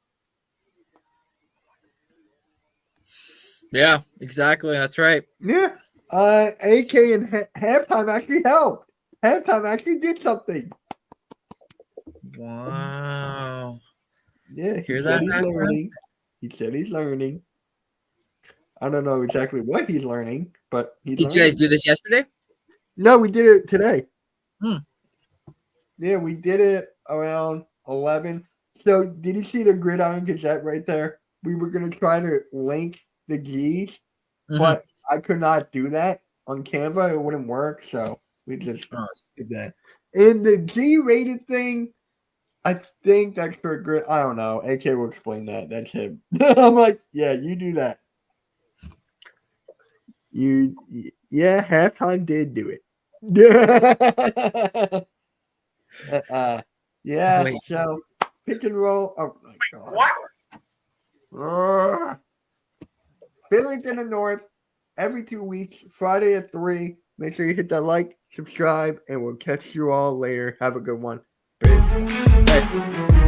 [SPEAKER 4] Yeah, exactly. That's right.
[SPEAKER 3] Yeah. AK and halftime actually helped. Halftime actually did something.
[SPEAKER 4] Wow.
[SPEAKER 3] Yeah, he
[SPEAKER 4] Hear
[SPEAKER 3] said
[SPEAKER 4] that,
[SPEAKER 3] he's
[SPEAKER 4] halftime?
[SPEAKER 3] learning. He said he's learning. I don't know exactly what he's learning, but he's
[SPEAKER 4] Did you
[SPEAKER 3] learning.
[SPEAKER 4] guys do this yesterday?
[SPEAKER 3] No, we did it today.
[SPEAKER 4] Hmm.
[SPEAKER 3] Yeah, we did it around 11. So, did you see the Gridiron Gazette right there? We were going to try to link the G's,
[SPEAKER 4] Mhm.
[SPEAKER 3] but I could not do that on Canva. It wouldn't work, so we just
[SPEAKER 4] Oh,
[SPEAKER 3] did that. And the G-rated thing, I think that's for Grid. I don't know. AK will explain that. That's him. I'm like, yeah, you do that. Yeah, halftime did do it. Yeah,
[SPEAKER 4] wait.
[SPEAKER 3] so pick and roll. Oh my god.
[SPEAKER 5] What?
[SPEAKER 3] Billington and North every 2 weeks, Friday at 3. Make sure you hit that like, subscribe, and we'll catch you all later. Have a good one. Peace. Hey.